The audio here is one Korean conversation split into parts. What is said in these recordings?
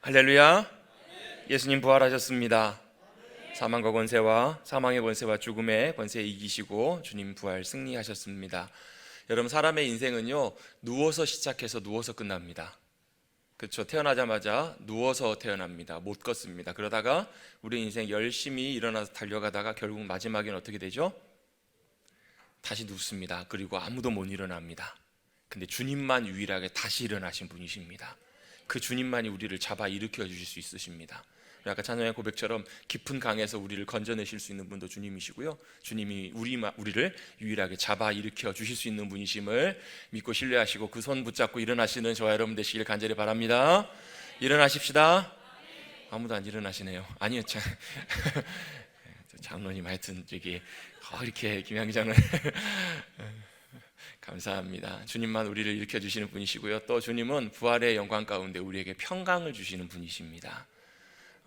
할렐루야. 예수님 부활하셨습니다. 사망과 권세와 사망의 권세와 죽음의 권세 이기시고 주님 부활 승리하셨습니다. 여러분, 사람의 인생은요, 누워서 시작해서 누워서 끝납니다. 그렇죠. 태어나자마자 누워서 태어납니다. 못 걷습니다. 그러다가 우리 인생 열심히 일어나서 달려가다가 결국 마지막에는 어떻게 되죠? 다시 눕습니다. 그리고 아무도 못 일어납니다. 근데 주님만 유일하게 다시 일어나신 분이십니다. 그 주님만이 우리를 잡아 일으켜 주실 수 있으십니다. 아까 찬양의 고백처럼 깊은 강에서 우리를 건져내실 수 있는 분도 주님이시고요, 주님이 우리를 유일하게 잡아 일으켜 주실 수 있는 분이심을 믿고 신뢰하시고 그 손 붙잡고 일어나시는 저와 여러분 되시길 간절히 바랍니다. 일어나십시다. 아무도 안 일어나시네요. 아니요, 장로님 하여튼 저기 이렇게 김양장을 감사합니다. 주님만 우리를 일으켜 주시는 분이시고요, 또 주님은 부활의 영광 가운데 우리에게 평강을 주시는 분이십니다.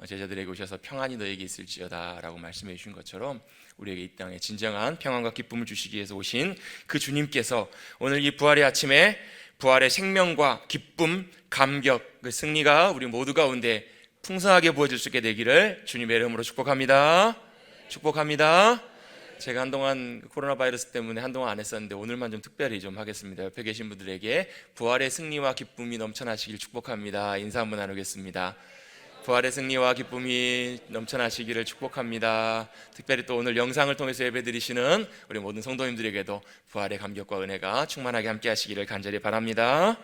제자들에게 오셔서 평안이 너에게 있을지어다 라고 말씀해 주신 것처럼 우리에게 이 땅에 진정한 평안과 기쁨을 주시기 위해서 오신 그 주님께서 오늘 이 부활의 아침에 부활의 생명과 기쁨, 감격, 그 승리가 우리 모두 가운데 풍성하게 부어질 수 있게 되기를 주님의 이름으로 축복합니다. 축복합니다. 제가 한동안 코로나 바이러스 때문에 한동안 안 했었는데 오늘만 좀 특별히 좀 하겠습니다. 옆에 계신 분들에게 부활의 승리와 기쁨이 넘쳐나시길 축복합니다. 인사 한번 나누겠습니다. 부활의 승리와 기쁨이 넘쳐나시기를 축복합니다. 특별히 또 오늘 영상을 통해서 예배드리시는 우리 모든 성도님들에게도 부활의 감격과 은혜가 충만하게 함께 하시기를 간절히 바랍니다.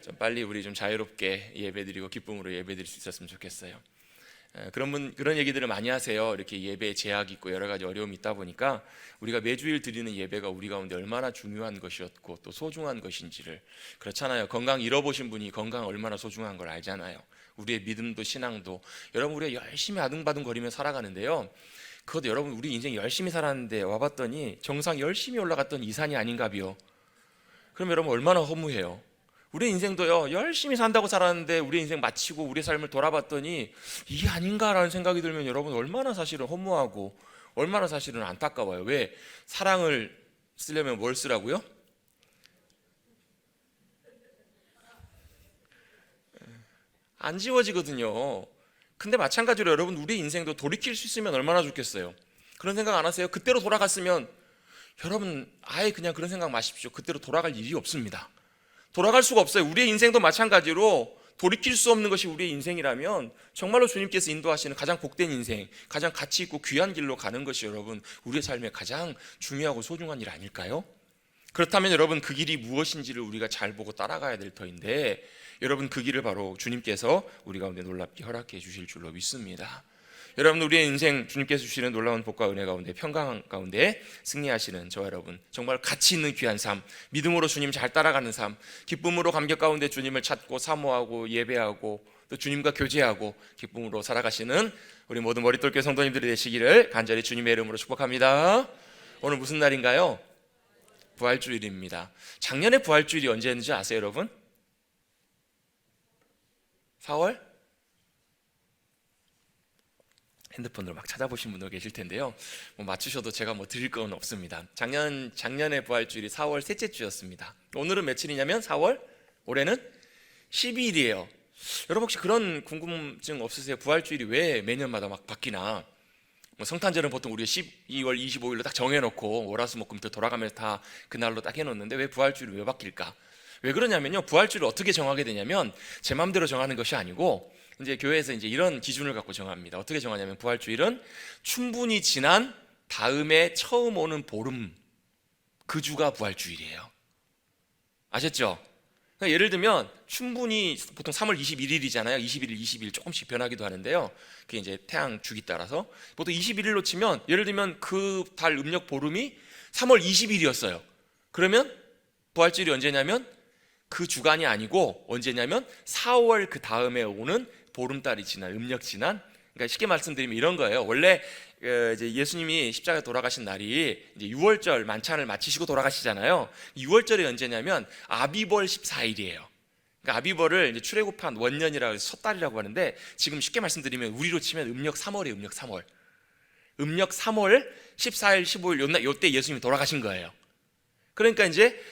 좀 빨리 우리 좀 자유롭게 예배드리고 기쁨으로 예배드릴 수 있었으면 좋겠어요. 그런 얘기들을 많이 하세요. 이렇게 예배에 제약이 있고 여러 가지 어려움이 있다 보니까 우리가 매주일 드리는 예배가 우리 가운데 얼마나 중요한 것이었고 또 소중한 것인지를, 그렇잖아요. 건강 잃어보신 분이 건강 얼마나 소중한 걸 알잖아요. 우리의 믿음도 신앙도, 여러분 우리가 열심히 아둥바둥거리며 살아가는데요, 그것도 여러분 우리 인생 열심히 살았는데 와봤더니 정상 열심히 올라갔던 이 산이 아닌가비요. 그럼 여러분 얼마나 허무해요. 우리 인생도요, 열심히 산다고 살았는데 우리 인생 마치고 우리 삶을 돌아봤더니 이게 아닌가라는 생각이 들면 여러분 얼마나 사실은 허무하고 얼마나 사실은 안타까워요. 왜? 사랑을 쓰려면 뭘 쓰라고요? 안 지워지거든요. 근데 마찬가지로 여러분 우리 인생도 돌이킬 수 있으면 얼마나 좋겠어요. 그런 생각 안 하세요? 그때로 돌아갔으면, 여러분 아예 그냥 그런 생각 마십시오. 그때로 돌아갈 일이 없습니다. 돌아갈 수가 없어요. 우리의 인생도 마찬가지로 돌이킬 수 없는 것이 우리의 인생이라면 정말로 주님께서 인도하시는 가장 복된 인생, 가장 가치 있고 귀한 길로 가는 것이 여러분 우리의 삶에 가장 중요하고 소중한 일 아닐까요? 그렇다면 여러분 그 길이 무엇인지를 우리가 잘 보고 따라가야 될 터인데, 여러분 그 길을 바로 주님께서 우리 가운데 놀랍게 허락해 주실 줄로 믿습니다. 여러분 우리의 인생 주님께서 주시는 놀라운 복과 은혜 가운데 평강 가운데 승리하시는 저와 여러분, 정말 가치 있는 귀한 삶, 믿음으로 주님 잘 따라가는 삶, 기쁨으로 감격 가운데 주님을 찾고 사모하고 예배하고 또 주님과 교제하고 기쁨으로 살아가시는 우리 모든 머릿돌교 성도님들이 되시기를 간절히 주님의 이름으로 축복합니다. 오늘 무슨 날인가요? 부활주일입니다. 작년에 부활주일이 언제였는지 아세요 여러분? 4월? 핸드폰으로 막 찾아보신 분도 계실 텐데요, 맞추셔도 제가 드릴 건 없습니다. 작년에 부활주일이 4월 셋째 주였습니다. 오늘은 며칠이냐면 4월, 올해는 12일이에요. 여러분 혹시 그런 궁금증 없으세요? 부활주일이 왜 매년마다 막 바뀌나? 성탄절은 보통 우리가 12월 25일로 딱 정해놓고 월화수목금토 돌아가면서 다 그날로 딱 해놓는데 왜 부활주일이 왜 바뀔까? 왜 그러냐면요, 부활주일을 어떻게 정하게 되냐면 제 마음대로 정하는 것이 아니고 이제 교회에서 이제 이런 기준을 갖고 정합니다. 어떻게 정하냐면 부활주일은 충분히 지난 다음에 처음 오는 보름, 그 주가 부활주일이에요. 아셨죠? 그러니까 예를 들면 충분히 보통 3월 21일이잖아요. 21일, 20일 조금씩 변하기도 하는데요, 그게 이제 태양 주기 따라서 보통 21일로 치면, 예를 들면 그 달 음력 보름이 3월 20일이었어요. 그러면 부활주일이 언제냐면 그 주간이 아니고 언제냐면 4월 그 다음에 오는 보름달이 지난, 음력 지난, 그러니까 쉽게 말씀드리면 이런 거예요. 원래 이제 예수님이 십자가에 돌아가신 날이 이제 6월절 만찬을 마치시고 돌아가시잖아요. 6월절이 언제냐면 아비벌 14일이에요. 그러니까 아비벌을 이제 출애굽한 원년이라고 해서 섣달이라고 하는데, 지금 쉽게 말씀드리면 우리로 치면 음력 3월이에요. 음력 3월. 음력 3월 14일, 15일 요때 예수님이 돌아가신 거예요. 그러니까 이제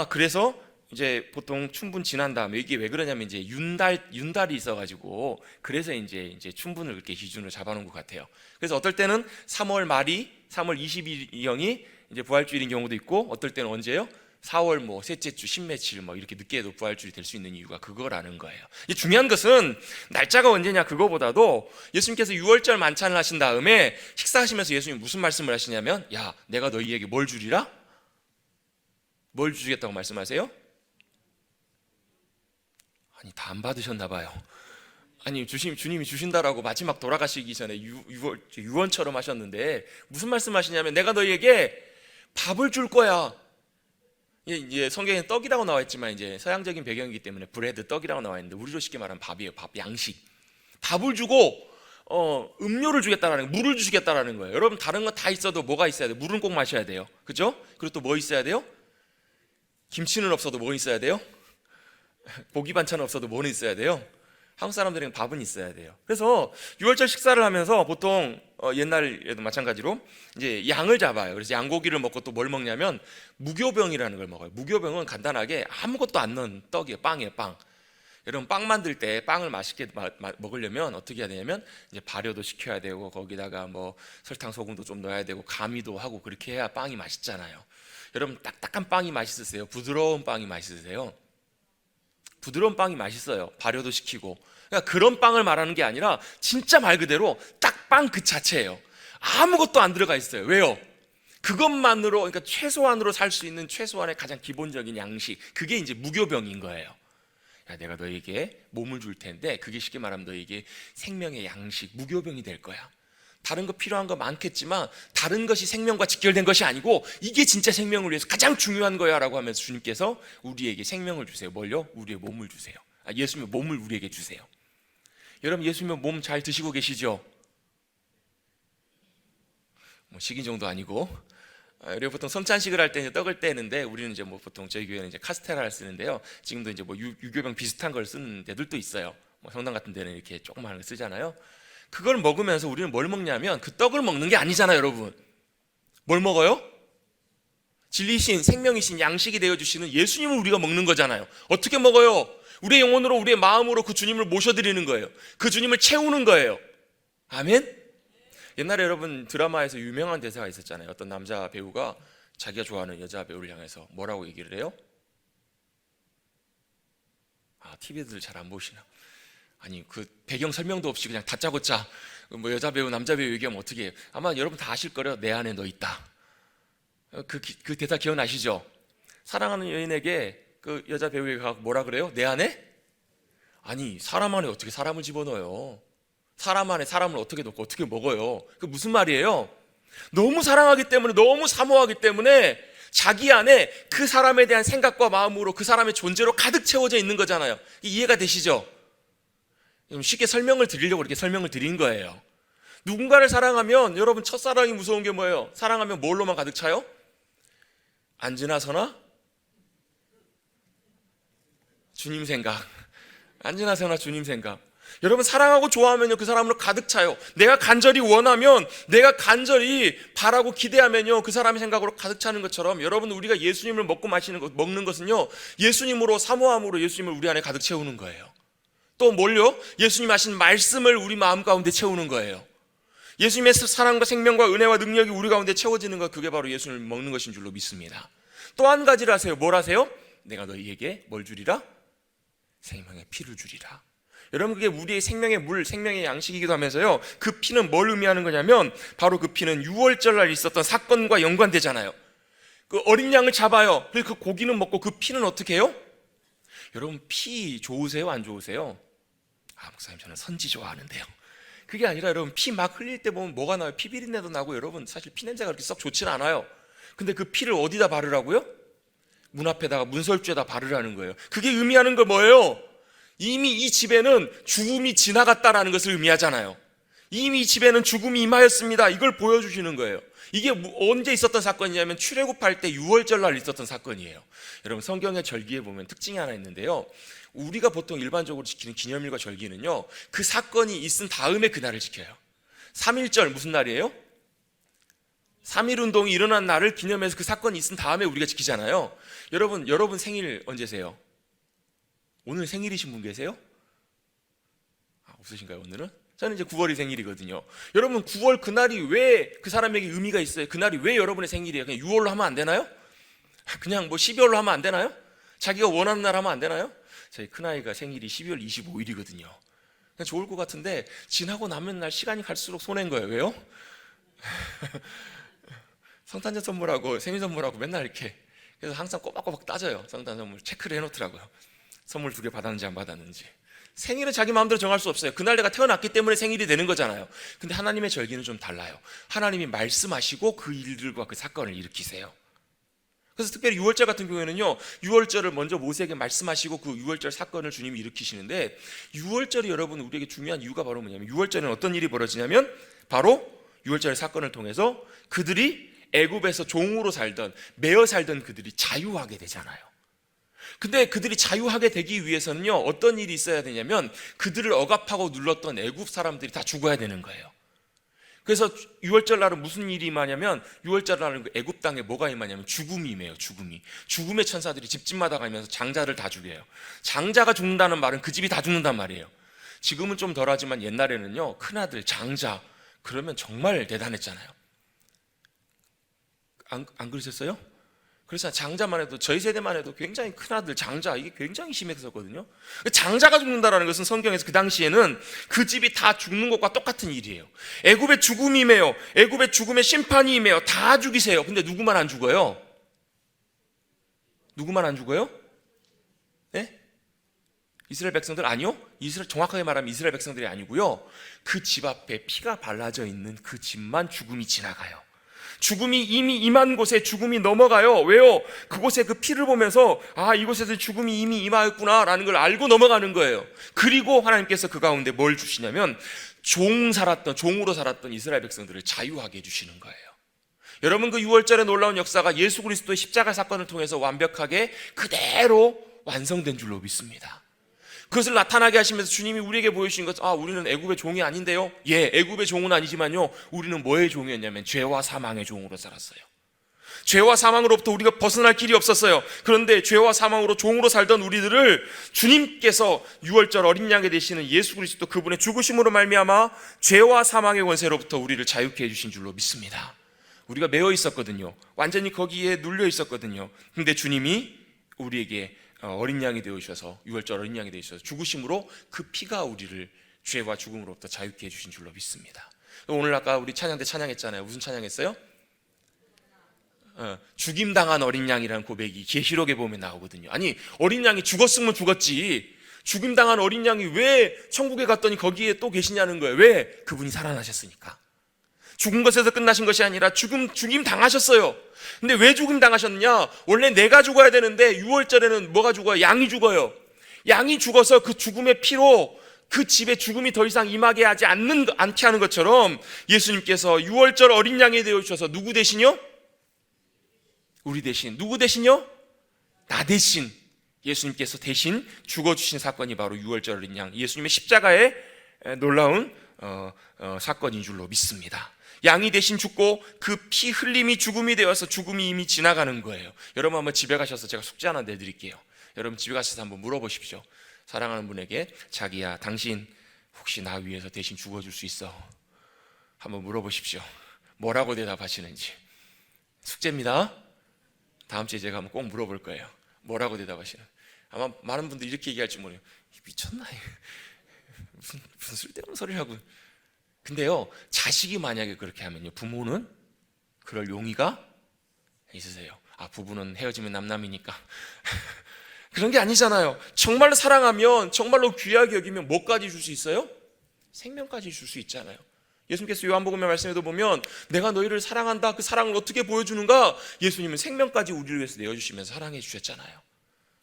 그래서 이제 보통 춘분 지난 다음에 이게 왜 그러냐면 이제 윤달이 있어가지고 그래서 이제 춘분을 그렇게 기준으로 잡아놓은 것 같아요. 그래서 어떨 때는 3월 말이 3월 20일경이 이제 부활주일인 경우도 있고 어떨 때는 언제요? 4월 뭐 셋째 주 십매칠 뭐 이렇게 늦게도 부활주일이 될 수 있는 이유가 그거라는 거예요. 중요한 것은 날짜가 언제냐 그거보다도 예수님께서 6월절 만찬을 하신 다음에 식사하시면서 예수님 무슨 말씀을 하시냐면 야 내가 너희에게 뭘 주리라? 뭘 주겠다고 말씀하세요? 아니 다 안 받으셨나 봐요. 아니 주님이 주신다라고 마지막 돌아가시기 전에 유언처럼 하셨는데 무슨 말씀하시냐면 내가 너희에게 밥을 줄 거야. 이제 성경에 떡이라고 나와 있지만 이제 서양적인 배경이기 때문에 브레드 떡이라고 나와 있는데 우리로 쉽게 말하면 밥이에요. 밥, 양식. 밥을 주고 음료를 주겠다라는 물을 주시겠다라는 거예요. 여러분 다른 거 다 있어도 뭐가 있어야 돼요? 물은 꼭 마셔야 돼요. 그죠? 그리고 또 뭐 있어야 돼요? 김치는 없어도 뭐 있어야 돼요? 고기 반찬은 없어도 뭐는 있어야 돼요? 한국 사람들은 밥은 있어야 돼요. 그래서 6월절 식사를 하면서 보통 옛날에도 마찬가지로 이제 양을 잡아요. 그래서 양고기를 먹고 또 뭘 먹냐면 무교병이라는 걸 먹어요. 무교병은 간단하게 아무것도 안 넣은 떡이에요. 빵이에요, 빵. 여러분 빵 만들 때 빵을 맛있게 먹으려면 어떻게 해야 되냐면 이제 발효도 시켜야 되고 거기다가 뭐 설탕, 소금도 좀 넣어야 되고 가미도 하고 그렇게 해야 빵이 맛있잖아요. 여러분 딱딱한 빵이 맛있으세요? 부드러운 빵이 맛있으세요? 부드러운 빵이 맛있어요. 발효도 시키고. 그러니까 그런 빵을 말하는 게 아니라 진짜 말 그대로 딱 빵 그 자체예요. 아무것도 안 들어가 있어요. 왜요? 그것만으로 그러니까 최소한으로 살 수 있는 최소한의 가장 기본적인 양식. 그게 이제 무교병인 거예요. 야, 내가 너에게 몸을 줄 텐데 그게 쉽게 말하면 너에게 생명의 양식, 무교병이 될 거야. 다른 거 필요한 거 많겠지만 다른 것이 생명과 직결된 것이 아니고 이게 진짜 생명을 위해서 가장 중요한 거야 라고 하면서 주님께서 우리에게 생명을 주세요. 뭘요? 우리의 몸을 주세요. 예수님의 몸을 우리에게 주세요. 여러분 예수님의 몸 잘 드시고 계시죠? 뭐 식인 정도 아니고 우리가 보통 성찬식을 할 때 이제 떡을 떼는데 우리는 이제 뭐 보통 저희 교회는 이제 카스테라를 쓰는데요. 지금도 이제 뭐 유교병 비슷한 걸 쓰는 데들도 있어요. 뭐 성당 같은 데는 이렇게 조그만 걸 쓰잖아요. 그걸 먹으면서 우리는 뭘 먹냐면 그 떡을 먹는 게 아니잖아요, 여러분. 뭘 먹어요? 진리신, 생명이신 양식이 되어주시는 예수님을 우리가 먹는 거잖아요. 어떻게 먹어요? 우리의 영혼으로, 우리의 마음으로 그 주님을 모셔드리는 거예요. 그 주님을 채우는 거예요. 아멘? 옛날에 여러분 드라마에서 유명한 대사가 있었잖아요. 어떤 남자 배우가 자기가 좋아하는 여자 배우를 향해서 뭐라고 얘기를 해요? TV들 잘 안 보시나? 아니 그 배경 설명도 없이 그냥 다짜고짜 뭐 여자 배우 남자 배우 얘기하면 어떻게 해요? 아마 여러분 다 아실 거예요. 내 안에 너 있다. 그 대사 기억나시죠? 사랑하는 여인에게 그 여자 배우가 뭐라 그래요? 내 안에? 아니 사람 안에 어떻게 사람을 집어넣어요? 사람 안에 사람을 어떻게 넣고 어떻게 먹어요? 그 무슨 말이에요? 너무 사랑하기 때문에 너무 사모하기 때문에 자기 안에 그 사람에 대한 생각과 마음으로 그 사람의 존재로 가득 채워져 있는 거잖아요. 이해가 되시죠? 쉽게 설명을 드리려고 이렇게 설명을 드린 거예요. 누군가를 사랑하면 여러분 첫사랑이 무서운 게 뭐예요? 사랑하면 뭘로만 가득 차요? 앉으나 서나? 주님 생각. 앉으나 서나 주님 생각. 여러분 사랑하고 좋아하면요 그 사람으로 가득 차요. 내가 간절히 원하면, 내가 간절히 바라고 기대하면요 그 사람의 생각으로 가득 차는 것처럼 여러분 우리가 예수님을 먹는 것은요 예수님으로 사모함으로 예수님을 우리 안에 가득 채우는 거예요. 또 뭘요? 예수님 하신 말씀을 우리 마음 가운데 채우는 거예요. 예수님의 사랑과 생명과 은혜와 능력이 우리 가운데 채워지는 것, 그게 바로 예수님을 먹는 것인 줄로 믿습니다. 또 한 가지를 하세요. 뭘 하세요? 내가 너희에게 뭘 주리라? 생명의 피를 주리라. 여러분 그게 우리의 생명의 물, 생명의 양식이기도 하면서요 그 피는 뭘 의미하는 거냐면 바로 그 피는 6월절날 있었던 사건과 연관되잖아요. 그 어린 양을 잡아요. 그래서 그 고기는 먹고 그 피는 어떻게 해요? 여러분 피 좋으세요? 안 좋으세요? 목사님 저는 선지 좋아하는데요. 그게 아니라 여러분 피 막 흘릴 때 보면 뭐가 나요? 피 비린내도 나고 여러분 사실 피 냄새가 그렇게 썩 좋지는 않아요. 근데 그 피를 어디다 바르라고요? 문 앞에다가 문설주에다 바르라는 거예요. 그게 의미하는 거 뭐예요? 이미 이 집에는 죽음이 지나갔다라는 것을 의미하잖아요. 이미 이 집에는 죽음이 임하였습니다. 이걸 보여주시는 거예요. 이게 언제 있었던 사건이냐면 출애굽할 때 6월절 날 있었던 사건이에요. 여러분 성경의 절기에 보면 특징이 하나 있는데요. 우리가 보통 일반적으로 지키는 기념일과 절기는요 그 사건이 있은 다음에 그날을 지켜요. 3.1절 무슨 날이에요? 3.1운동이 일어난 날을 기념해서 그 사건이 있은 다음에 우리가 지키잖아요. 여러분 생일 언제세요? 오늘 생일이신 분 계세요? 없으신가요 오늘은? 저는 이제 9월이 생일이거든요. 여러분 9월 그날이 왜 그 사람에게 의미가 있어요? 그날이 왜 여러분의 생일이에요? 그냥 6월로 하면 안 되나요? 그냥 뭐 12월로 하면 안 되나요? 자기가 원하는 날 하면 안 되나요? 저희 큰아이가 생일이 12월 25일이거든요. 그냥 좋을 것 같은데 지나고 나면 날 시간이 갈수록 손해인 거예요. 왜요? 성탄절 선물하고 생일 선물하고 맨날 이렇게, 그래서 항상 꼬박꼬박 따져요. 성탄 선물 체크를 해놓더라고요. 선물 2개 받았는지 안 받았는지. 생일은 자기 마음대로 정할 수 없어요. 그날 내가 태어났기 때문에 생일이 되는 거잖아요. 근데 하나님의 절기는 좀 달라요. 하나님이 말씀하시고 그 일들과 그 사건을 일으키세요. 그래서 특별히 6월절 같은 경우에는요, 6월절을 먼저 모세에게 말씀하시고 그 6월절 사건을 주님이 일으키시는데, 6월절이 여러분 우리에게 중요한 이유가 바로 뭐냐면, 6월절에는 어떤 일이 벌어지냐면 바로 6월절 사건을 통해서 그들이 애굽에서 종으로 살던, 매어 살던 그들이 자유하게 되잖아요. 근데 그들이 자유하게 되기 위해서는요, 어떤 일이 있어야 되냐면 그들을 억압하고 눌렀던 애굽 사람들이 다 죽어야 되는 거예요. 그래서 6월절 날은 무슨 일이 임하냐면, 6월절 날은 그 애굽 땅에 뭐가 임하냐면 죽음이 임해요. 죽음의 천사들이 집집마다 가면서 장자를 다 죽여요. 장자가 죽는다는 말은 그 집이 다 죽는단 말이에요. 지금은 좀 덜하지만 옛날에는요, 큰아들 장자 그러면 정말 대단했잖아요. 안 그러셨어요? 그래서 장자만 해도, 저희 세대만 해도 굉장히 큰아들 장자, 이게 굉장히 심했었거든요. 장자가 죽는다라는 것은 성경에서 그 당시에는 그 집이 다 죽는 것과 똑같은 일이에요. 애굽의 죽음이 임해요. 애굽의 죽음의 심판이 임해요. 다 죽이세요. 근데 누구만 안 죽어요? 누구만 안 죽어요? 네? 이스라엘 백성들 아니요? 정확하게 말하면 이스라엘 백성들이 아니고요, 그 집 앞에 피가 발라져 있는 그 집만 죽음이 지나가요. 죽음이 이미 임한 곳에 죽음이 넘어가요. 왜요? 그곳에 그 피를 보면서 이곳에서 죽음이 이미 임하였구나 라는 걸 알고 넘어가는 거예요. 그리고 하나님께서 그 가운데 뭘 주시냐면 종으로 살았던 이스라엘 백성들을 자유하게 해주시는 거예요. 여러분, 그 6월절의 놀라운 역사가 예수 그리스도의 십자가 사건을 통해서 완벽하게 그대로 완성된 줄로 믿습니다. 그것을 나타나게 하시면서 주님이 우리에게 보여주신 것, 우리는 애굽의 종이 아닌데요. 예, 애굽의 종은 아니지만요, 우리는 뭐의 종이었냐면 죄와 사망의 종으로 살았어요. 죄와 사망으로부터 우리가 벗어날 길이 없었어요. 그런데 죄와 사망으로 종으로 살던 우리들을 주님께서 6월절 어린 양이 되시는 예수 그리스도 그분의 죽으심으로 말미암아 죄와 사망의 권세로부터 우리를 자유케 해주신 줄로 믿습니다. 우리가 매여 있었거든요. 완전히 거기에 눌려 있었거든요. 근데 주님이 우리에게 어린 양이 되어주셔서, 6월절 어린 양이 되어주셔서 죽으심으로 그 피가 우리를 죄와 죽음으로부터 자유케 해주신 줄로 믿습니다. 오늘 아까 우리 찬양 때 찬양했잖아요. 무슨 찬양했어요? 죽임당한 어린 양이라는 고백이 계시록에 보면 나오거든요. 아니, 어린 양이 죽었으면 죽었지, 죽임당한 어린 양이 왜 천국에 갔더니 거기에 또 계시냐는 거예요. 왜? 그분이 살아나셨으니까. 죽은 것에서 끝나신 것이 아니라 죽임 당하셨어요. 근데 왜 죽임 당하셨느냐? 원래 내가 죽어야 되는데 6월절에는 뭐가 죽어요? 양이 죽어요. 양이 죽어서 그 죽음의 피로 그 집에 죽음이 더 이상 임하게 하지 않게 하는 것처럼, 예수님께서 6월절 어린 양이 되어주셔서 누구 대신요? 우리 대신. 누구 대신요? 나 대신. 예수님께서 대신 죽어주신 사건이 바로 6월절 어린 양, 예수님의 십자가의 놀라운 사건인 줄로 믿습니다. 양이 대신 죽고 그 피 흘림이 죽음이 되어서 죽음이 이미 지나가는 거예요. 여러분 한번 집에 가셔서 제가 숙제 하나 내드릴게요. 여러분 집에 가셔서 한번 물어보십시오. 사랑하는 분에게, 자기야, 당신 혹시 나 위해서 대신 죽어줄 수 있어? 한번 물어보십시오. 뭐라고 대답하시는지. 숙제입니다. 다음 주에 제가 한번 꼭 물어볼 거예요. 뭐라고 대답하시는? 아마 많은 분들이 이렇게 얘기할지 모르요. 미쳤나? 무슨 쓸데없는 소리를 하고. 근데요, 자식이 만약에 그렇게 하면요, 부모는 그럴 용의가 있으세요. 부부는 헤어지면 남남이니까. 그런 게 아니잖아요. 정말로 사랑하면, 정말로 귀하게 여기면 뭐까지 줄 수 있어요? 생명까지 줄 수 있잖아요. 예수님께서 요한복음의 말씀에도 보면 내가 너희를 사랑한다, 그 사랑을 어떻게 보여주는가? 예수님은 생명까지 우리를 위해서 내어주시면서 사랑해 주셨잖아요.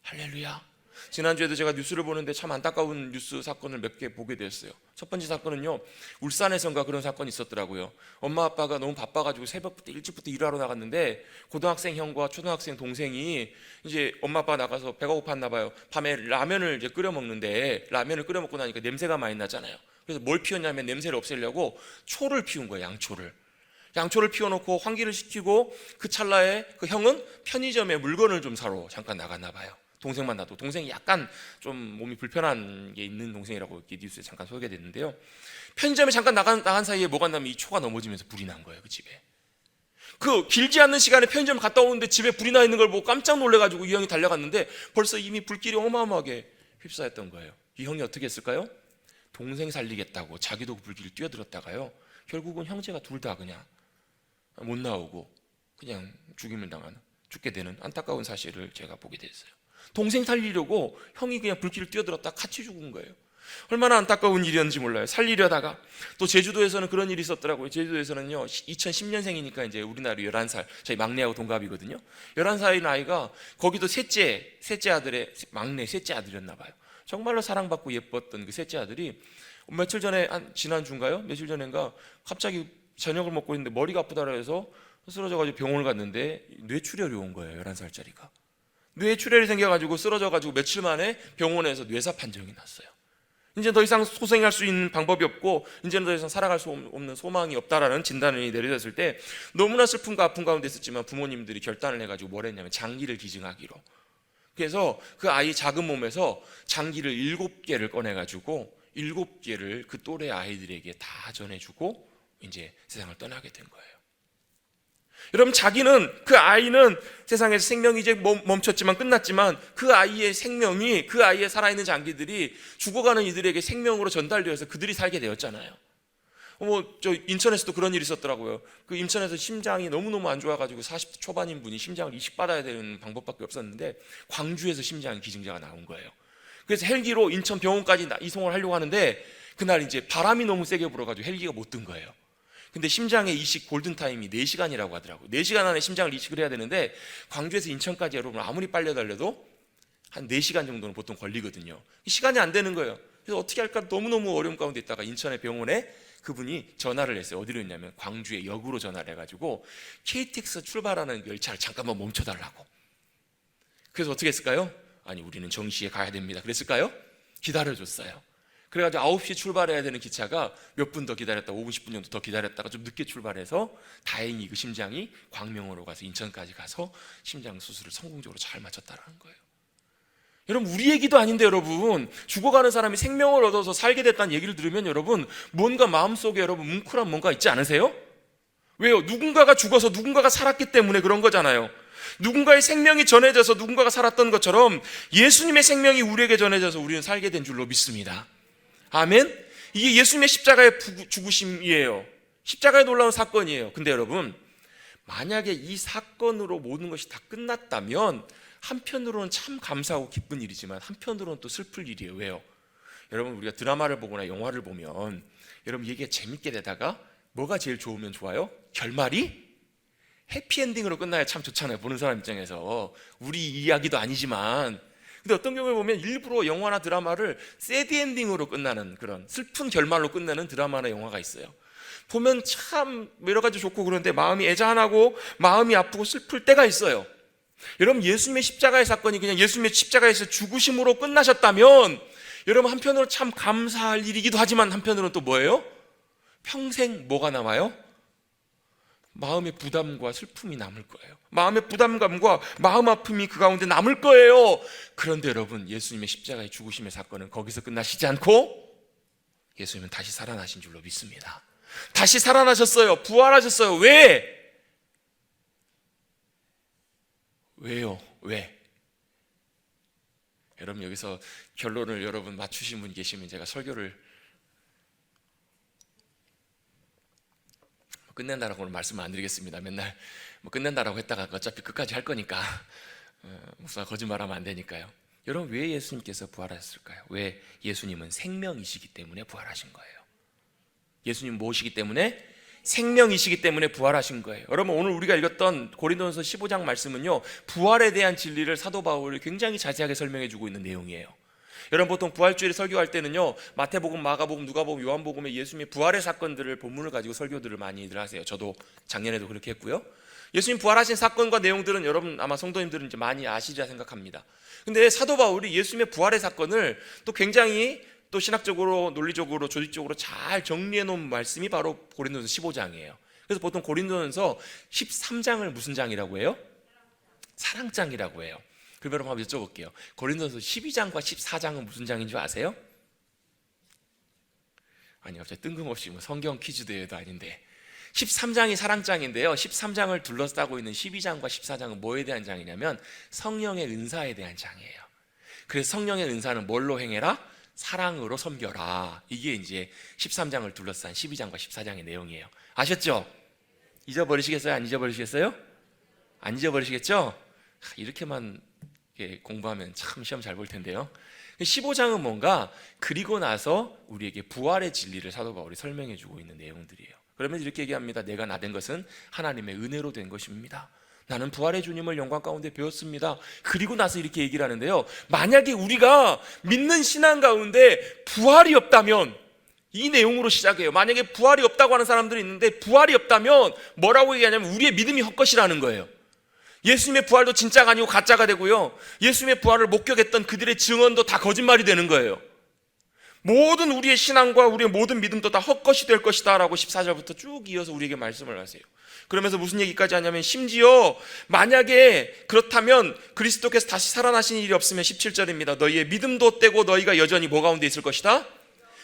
할렐루야. 지난주에도 제가 뉴스를 보는데 참 안타까운 뉴스 사건을 몇 개 보게 되었어요. 첫 번째 사건은요, 울산에선가 그런 사건이 있었더라고요. 엄마 아빠가 너무 바빠가지고 새벽부터 일찍부터 일하러 나갔는데, 고등학생 형과 초등학생 동생이 이제 엄마 아빠가 나가서 배가 고팠나 봐요. 밤에 라면을 이제 끓여 먹는데, 라면을 끓여 먹고 나니까 냄새가 많이 나잖아요. 그래서 뭘 피웠냐면 냄새를 없애려고 초를 피운 거예요. 양초를. 양초를 피워놓고 환기를 시키고 그 찰나에 그 형은 편의점에 물건을 좀 사러 잠깐 나갔나 봐요. 동생만 놔도, 동생이 약간 좀 몸이 불편한 게 있는 동생이라고 이렇게 뉴스에 잠깐 소개됐는데요. 편의점에 잠깐 나간 사이에 뭐가 나면 이 초가 넘어지면서 불이 난 거예요. 그 집에. 그 길지 않는 시간에 편의점 갔다 오는데 집에 불이 나 있는 걸 보고 깜짝 놀래가지고 이 형이 달려갔는데 벌써 이미 불길이 어마어마하게 휩싸였던 거예요. 이 형이 어떻게 했을까요? 동생 살리겠다고 자기도 그 불길을 뛰어들었다가요, 결국은 형제가 둘 다 그냥 못 나오고 그냥 죽게 되는 안타까운 사실을 제가 보게 됐어요. 동생 살리려고 형이 그냥 불길을 뛰어들었다 같이 죽은 거예요. 얼마나 안타까운 일이었는지 몰라요. 살리려다가 또 제주도에서는 그런 일이 있었더라고요. 제주도에서는요, 2010년생이니까 이제 우리 나이 11살, 저희 막내하고 동갑이거든요. 11살인 아이가 거기도 셋째 아들의 막내 셋째 아들이었나 봐요. 정말로 사랑받고 예뻤던 그 셋째 아들이 며칠 전에, 지난주인가요? 며칠 전인가 갑자기 저녁을 먹고 있는데 머리가 아프다고 해서 쓰러져가지고 병원을 갔는데 뇌출혈이 온 거예요. 11살짜리가 뇌출혈이 생겨가지고 쓰러져가지고 며칠 만에 병원에서 뇌사 판정이 났어요. 이제 더 이상 소생할 수 있는 방법이 없고 이제는 더 이상 살아갈 수 없는 소망이 없다라는 진단이 내려졌을 때 너무나 슬픔과 아픔 가운데 있었지만 부모님들이 결단을 해가지고 뭘 했냐면 장기를 기증하기로. 그래서 그 아이 작은 몸에서 장기를 7개를 꺼내가지고 7개를 그 또래 아이들에게 다 전해주고 이제 세상을 떠나게 된 거예요. 여러분, 그 아이는 세상에서 생명이 이제 멈췄지만 끝났지만 그 아이의 생명이, 그 아이의 살아있는 장기들이 죽어가는 이들에게 생명으로 전달되어서 그들이 살게 되었잖아요. 저 인천에서도 그런 일이 있었더라고요. 그 인천에서 심장이 너무너무 안 좋아가지고 40대 초반인 분이 심장을 이식받아야 되는 방법밖에 없었는데 광주에서 심장 기증자가 나온 거예요. 그래서 헬기로 인천 병원까지 이송을 하려고 하는데 그날 이제 바람이 너무 세게 불어가지고 헬기가 못 든 거예요. 근데 심장의 이식 골든타임이 4시간이라고 하더라고요. 4시간 안에 심장을 이식을 해야 되는데 광주에서 인천까지 여러분 아무리 빨려 달려도 한 4시간 정도는 보통 걸리거든요. 시간이 안 되는 거예요. 그래서 어떻게 할까 너무너무 어려운 가운데 있다가 인천의 병원에 그분이 전화를 했어요. 어디로 했냐면 광주의 역으로 전화를 해가지고 KTX 출발하는 열차를 잠깐만 멈춰달라고. 그래서 어떻게 했을까요? 아니, 우리는 정시에 가야 됩니다. 그랬을까요? 기다려줬어요. 그래가지고 9시에 출발해야 되는 기차가 몇 분 더 기다렸다, 5분 10분 정도 더 기다렸다가 좀 늦게 출발해서 다행히 그 심장이 광명으로 가서 인천까지 가서 심장 수술을 성공적으로 잘 마쳤다는 거예요. 여러분, 우리 얘기도 아닌데 여러분, 죽어가는 사람이 생명을 얻어서 살게 됐다는 얘기를 들으면 여러분 뭔가 마음속에 여러분 뭉클한 뭔가 있지 않으세요? 왜요? 누군가가 죽어서 누군가가 살았기 때문에 그런 거잖아요. 누군가의 생명이 전해져서 누군가가 살았던 것처럼 예수님의 생명이 우리에게 전해져서 우리는 살게 된 줄로 믿습니다. 아멘. 이게 예수님의 십자가의 죽으심이에요. 십자가의 놀라운 사건이에요. 근데 여러분, 만약에 이 사건으로 모든 것이 다 끝났다면 한편으로는 참 감사하고 기쁜 일이지만 한편으로는 또 슬플 일이에요. 왜요? 여러분, 우리가 드라마를 보거나 영화를 보면 여러분 얘기가 재밌게 되다가 뭐가 제일 좋으면 좋아요? 결말이 해피엔딩으로 끝나야 참 좋잖아요. 보는 사람 입장에서. 우리 이야기도 아니지만. 근데 어떤 경우에 보면 일부러 영화나 드라마를 새드엔딩으로 끝나는, 그런 슬픈 결말로 끝나는 드라마나 영화가 있어요. 보면 참 여러 가지 좋고 그런데 마음이 애잔하고 마음이 아프고 슬플 때가 있어요. 여러분, 예수님의 십자가의 사건이 그냥 예수님의 십자가에서 죽으심으로 끝나셨다면 여러분 한편으로 참 감사할 일이기도 하지만 한편으로는 또 뭐예요? 평생 뭐가 남아요? 마음의 부담과 슬픔이 남을 거예요. 마음의 부담감과 마음 아픔이 그 가운데 남을 거예요. 그런데 여러분, 예수님의 십자가의 죽으심의 사건은 거기서 끝나시지 않고 예수님은 다시 살아나신 줄로 믿습니다. 다시 살아나셨어요. 부활하셨어요. 왜요? 왜? 여러분, 여기서 결론을 여러분 맞추신 분 계시면 제가 설교를 끝낸다라고는 말씀 안 드리겠습니다. 맨날 끝낸다라고 했다가 어차피 끝까지 할 거니까 목사가 거짓말하면 안 되니까요. 여러분, 왜 예수님께서 부활하셨을까요? 왜? 예수님은 생명이시기 때문에 부활하신 거예요. 예수님 무엇이기 때문에? 생명이시기 때문에 부활하신 거예요. 여러분, 오늘 우리가 읽었던 고린도전서 15장 말씀은요, 부활에 대한 진리를 사도 바울이 굉장히 자세하게 설명해 주고 있는 내용이에요. 여러분, 보통 부활주일에 설교할 때는요, 마태복음, 마가복음, 누가복음, 요한복음에 예수님의 부활의 사건들을 본문을 가지고 설교들을 많이들 하세요. 저도 작년에도 그렇게 했고요. 예수님 부활하신 사건과 내용들은 여러분 아마 성도님들은 이제 많이 아시리라 생각합니다. 근데 사도 바울이 예수님의 부활의 사건을 또 굉장히 또 신학적으로, 논리적으로, 조직적으로 잘 정리해 놓은 말씀이 바로 고린도전서 15장이에요. 그래서 보통 고린도전서 13장을 무슨 장이라고 해요? 사랑장이라고 해요. 그러면 여러분 한번 여쭤볼게요. 고린도전서 12장과 14장은 무슨 장인 줄 아세요? 아니 갑자기 뜬금없이 뭐 성경 퀴즈 대회도 아닌데 13장이 사랑장인데요, 13장을 둘러싸고 있는 12장과 14장은 뭐에 대한 장이냐면 성령의 은사에 대한 장이에요. 그래서 성령의 은사는 뭘로 행해라? 사랑으로 섬겨라. 이게 이제 13장을 둘러싼 12장과 14장의 내용이에요. 아셨죠? 잊어버리시겠어요? 안 잊어버리시겠어요? 안 잊어버리시겠죠? 이렇게만 공부하면 참 시험 잘 볼 텐데요. 15장은 뭔가 그리고 나서 우리에게 부활의 진리를 사도 바울이 설명해 주고 있는 내용들이에요. 그러면 이렇게 얘기합니다. 내가 나 된 것은 하나님의 은혜로 된 것입니다. 나는 부활의 주님을 영광 가운데 배웠습니다. 그리고 나서 이렇게 얘기를 하는데요, 만약에 우리가 믿는 신앙 가운데 부활이 없다면, 이 내용으로 시작해요. 만약에 부활이 없다고 하는 사람들이 있는데 부활이 없다면 뭐라고 얘기하냐면 우리의 믿음이 헛것이라는 거예요. 예수님의 부활도 진짜가 아니고 가짜가 되고요, 예수님의 부활을 목격했던 그들의 증언도 다 거짓말이 되는 거예요. 모든 우리의 신앙과 우리의 모든 믿음도 다 헛것이 될 것이다 라고 14절부터 쭉 이어서 우리에게 말씀을 하세요. 그러면서 무슨 얘기까지 하냐면, 심지어 만약에 그렇다면 그리스도께서 다시 살아나신 일이 없으면 17절입니다. 너희의 믿음도 떼고 너희가 여전히 뭐 가운데 있을 것이다?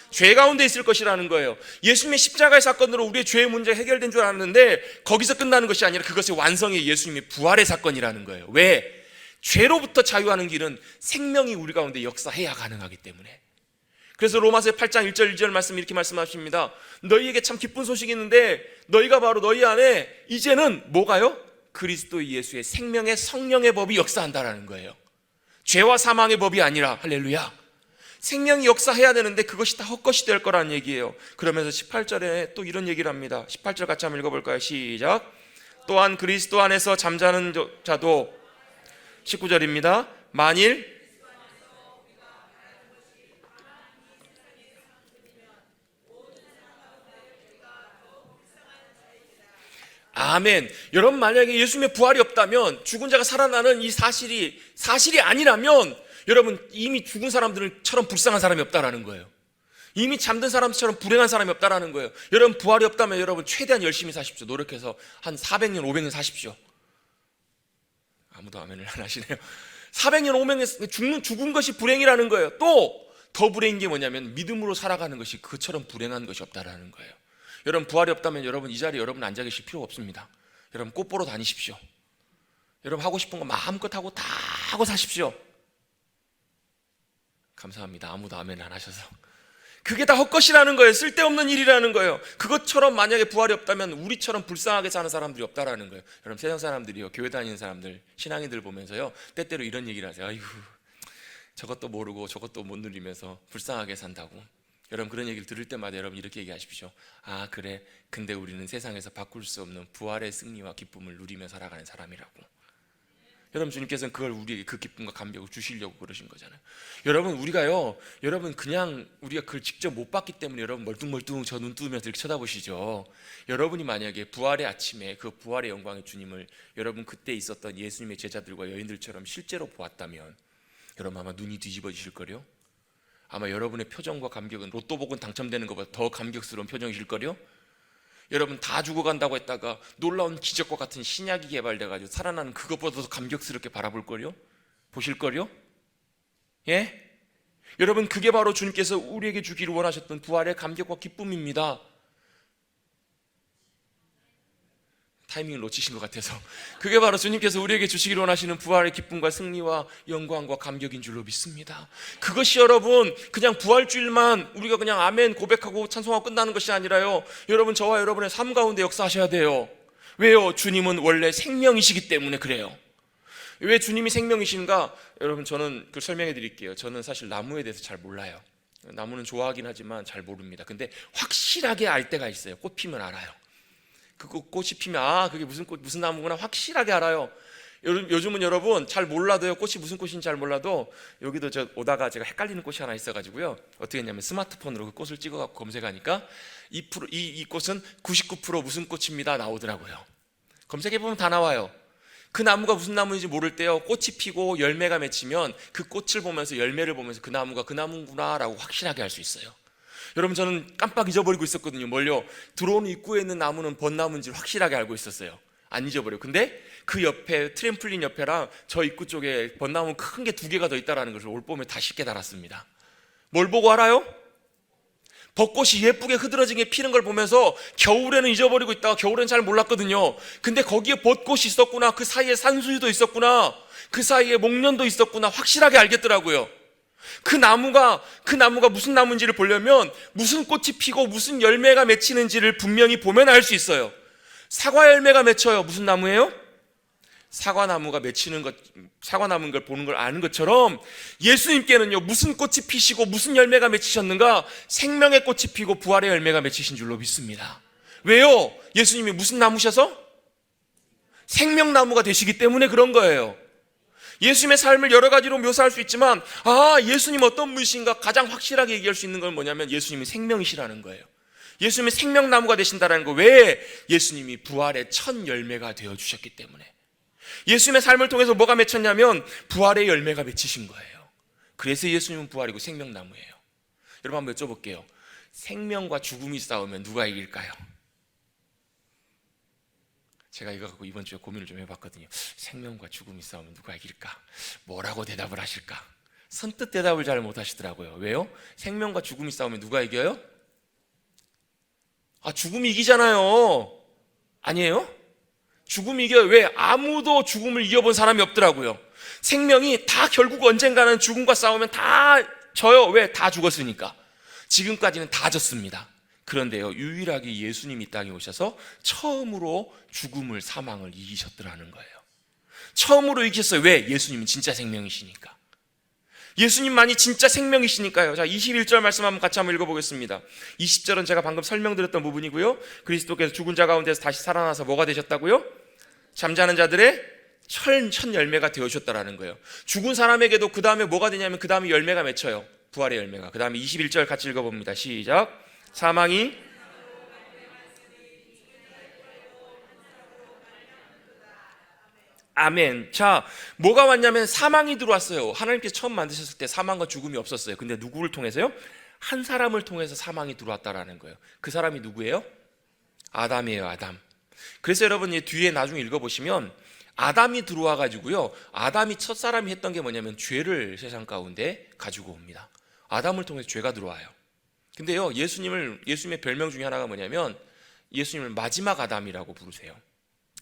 죄 가운데 있을 것이라는 거예요. 예수님의 십자가의 사건으로 우리의 죄의 문제가 해결된 줄 알았는데 거기서 끝나는 것이 아니라 그것의 완성이 예수님의 부활의 사건이라는 거예요. 왜? 죄로부터 자유하는 길은 생명이 우리 가운데 역사해야 가능하기 때문에. 그래서 로마서 8장 1절 2절 말씀 이렇게 말씀하십니다. 너희에게 참 기쁜 소식이 있는데 너희가 바로 너희 안에 이제는 뭐가요? 그리스도 예수의 생명의 성령의 법이 역사한다라는 거예요. 죄와 사망의 법이 아니라, 할렐루야, 생명이 역사해야 되는데 그것이 다 헛것이 될 거라는 얘기예요. 그러면서 18절에 또 이런 얘기를 합니다. 18절 같이 한번 읽어볼까요? 시작. 또한 그리스도 안에서 잠자는 자도, 19절입니다. 만일 아멘. 여러분, 만약에 예수님의 부활이 없다면, 죽은 자가 살아나는 이 사실이 아니라면, 여러분 이미 죽은 사람들처럼 불쌍한 사람이 없다라는 거예요. 이미 잠든 사람처럼 불행한 사람이 없다라는 거예요. 여러분 부활이 없다면 여러분 최대한 열심히 사십시오. 노력해서 한 400년 500년 사십시오. 아무도 아멘을 안 하시네요. 400년 500년 죽은 것이 불행이라는 거예요. 또 더 불행인 게 뭐냐면 믿음으로 살아가는 것이 그처럼 불행한 것이 없다라는 거예요. 여러분 부활이 없다면 여러분 이 자리에 여러분 앉아 계실 필요가 없습니다. 여러분 꽃 보러 다니십시오. 여러분 하고 싶은 거 마음껏 하고 다 하고 사십시오. 감사합니다. 아무도 아멘 안 하셔서. 그게 다 헛것이라는 거예요. 쓸데없는 일이라는 거예요. 그것처럼 만약에 부활이 없다면 우리처럼 불쌍하게 사는 사람들이 없다라는 거예요. 여러분 세상 사람들이요, 교회 다니는 사람들, 신앙인들 보면서요, 때때로 이런 얘기를 하세요. 아이고 저것도 모르고 저것도 못 누리면서 불쌍하게 산다고. 여러분 그런 얘기를 들을 때마다 여러분 이렇게 얘기하십시오. 아 그래, 근데 우리는 세상에서 바꿀 수 없는 부활의 승리와 기쁨을 누리며 살아가는 사람이라고. 여러분 주님께서는 그걸 우리에게 그 기쁨과 감격을 주시려고 그러신 거잖아요. 여러분 우리가요, 여러분 그냥 우리가 그걸 직접 못 봤기 때문에 여러분 멀뚱멀뚱 저 눈 뜨면서 이렇게 쳐다보시죠. 여러분이 만약에 부활의 아침에 그 부활의 영광의 주님을 여러분 그때 있었던 예수님의 제자들과 여인들처럼 실제로 보았다면 여러분 아마 눈이 뒤집어지실 거요. 아마 여러분의 표정과 감격은 로또 복은 당첨되는 것보다 더 감격스러운 표정이실 거요. 여러분 다 죽어간다고 했다가 놀라운 기적과 같은 신약이 개발돼가지고 살아나는 그것보다 더 감격스럽게 바라볼 거요? 보실 거요? 예? 여러분 그게 바로 주님께서 우리에게 주기를 원하셨던 부활의 감격과 기쁨입니다. 타이밍을 놓치신 것 같아서. 그게 바로 주님께서 우리에게 주시기를 원하시는 부활의 기쁨과 승리와 영광과 감격인 줄로 믿습니다. 그것이 여러분 그냥 부활주일만 우리가 그냥 아멘 고백하고 찬송하고 끝나는 것이 아니라요, 여러분 저와 여러분의 삶 가운데 역사하셔야 돼요. 왜요? 주님은 원래 생명이시기 때문에 그래요. 왜 주님이 생명이신가? 여러분 저는 그걸 설명해 드릴게요. 저는 사실 나무에 대해서 잘 몰라요. 나무는 좋아하긴 하지만 잘 모릅니다. 근데 확실하게 알 때가 있어요. 꽃 피면 알아요. 그 꽃이 피면 아 그게 무슨 꽃 무슨 나무구나 확실하게 알아요. 요즘은 여러분 잘 몰라도요, 꽃이 무슨 꽃인지 잘 몰라도 여기도 저 오다가 제가 헷갈리는 꽃이 하나 있어가지고요, 어떻게 했냐면 스마트폰으로 그 꽃을 찍어갖고 검색하니까 이 꽃은 99% 무슨 꽃입니다 나오더라고요. 검색해보면 다 나와요. 그 나무가 무슨 나무인지 모를 때요, 꽃이 피고 열매가 맺히면 그 꽃을 보면서 열매를 보면서 그 나무가 그 나무구나 라고 확실하게 알 수 있어요. 여러분, 저는 깜빡 잊어버리고 있었거든요. 뭘요? 들어오는 입구에 있는 나무는 벚나무인지를 확실하게 알고 있었어요. 안 잊어버려요. 근데 그 옆에 트램플린 옆에랑 저 입구 쪽에 벚나무 큰 게 2개가 더 있다는 것을 올 봄에 다시 깨달았습니다. 뭘 보고 알아요? 벚꽃이 예쁘게 흐드러지게 피는 걸 보면서 겨울에는 잊어버리고 있다가 겨울에는 잘 몰랐거든요. 근데 거기에 벚꽃이 있었구나, 그 사이에 산수유도 있었구나, 그 사이에 목련도 있었구나, 확실하게 알겠더라고요. 그 나무가 무슨 나무인지를 보려면 무슨 꽃이 피고 무슨 열매가 맺히는지를 분명히 보면 알 수 있어요. 사과 열매가 맺혀요. 무슨 나무예요? 사과나무가 맺히는 것, 사과나무인 걸 보는 걸 아는 것처럼 예수님께는요, 무슨 꽃이 피시고 무슨 열매가 맺히셨는가? 생명의 꽃이 피고 부활의 열매가 맺히신 줄로 믿습니다. 왜요? 예수님이 무슨 나무셔서? 생명나무가 되시기 때문에 그런 거예요. 예수님의 삶을 여러 가지로 묘사할 수 있지만, 예수님 어떤 분이신가 가장 확실하게 얘기할 수 있는 건 뭐냐면 예수님이 생명이시라는 거예요. 예수님이 생명나무가 되신다는 거. 왜? 예수님이 부활의 첫 열매가 되어주셨기 때문에. 예수님의 삶을 통해서 뭐가 맺혔냐면 부활의 열매가 맺히신 거예요. 그래서 예수님은 부활이고 생명나무예요. 여러분, 한번 여쭤볼게요. 생명과 죽음이 싸우면 누가 이길까요? 제가 이거 갖고 이번 주에 고민을 좀 해봤거든요. 생명과 죽음이 싸우면 누가 이길까? 뭐라고 대답을 하실까? 선뜻 대답을 잘 못하시더라고요. 왜요? 생명과 죽음이 싸우면 누가 이겨요? 죽음이 이기잖아요. 아니에요? 죽음이 이겨요. 왜? 아무도 죽음을 이겨본 사람이 없더라고요. 생명이 다 결국 언젠가는 죽음과 싸우면 다 져요. 왜? 다 죽었으니까. 지금까지는 다 졌습니다. 그런데요, 유일하게 예수님이 이 땅에 오셔서 처음으로 죽음을, 사망을 이기셨더라는 거예요. 처음으로 이기셨어요. 왜? 예수님은 진짜 생명이시니까. 예수님만이 진짜 생명이시니까요. 자, 21절 말씀 한번 같이 한번 읽어보겠습니다. 20절은 제가 방금 설명드렸던 부분이고요. 그리스도께서 죽은 자 가운데서 다시 살아나서 뭐가 되셨다고요? 잠자는 자들의 첫 열매가 되어주셨다라는 거예요. 죽은 사람에게도 그 다음에 뭐가 되냐면 그 다음에 열매가 맺혀요. 부활의 열매가. 그 다음에 21절 같이 읽어봅니다. 시작. 사망이 아멘. 자, 뭐가 왔냐면 사망이 들어왔어요. 하나님께서 처음 만드셨을 때 사망과 죽음이 없었어요. 근데 누구를 통해서요? 한 사람을 통해서 사망이 들어왔다라는 거예요. 그 사람이 누구예요? 아담이에요. 아담. 그래서 여러분, 뒤에 나중에 읽어보시면 아담이 들어와 가지고요, 아담이 첫 사람이 했던 게 뭐냐면 죄를 세상 가운데 가지고 옵니다. 아담을 통해서 죄가 들어와요. 근데요, 예수님의 별명 중에 하나가 뭐냐면 예수님을 마지막 아담이라고 부르세요.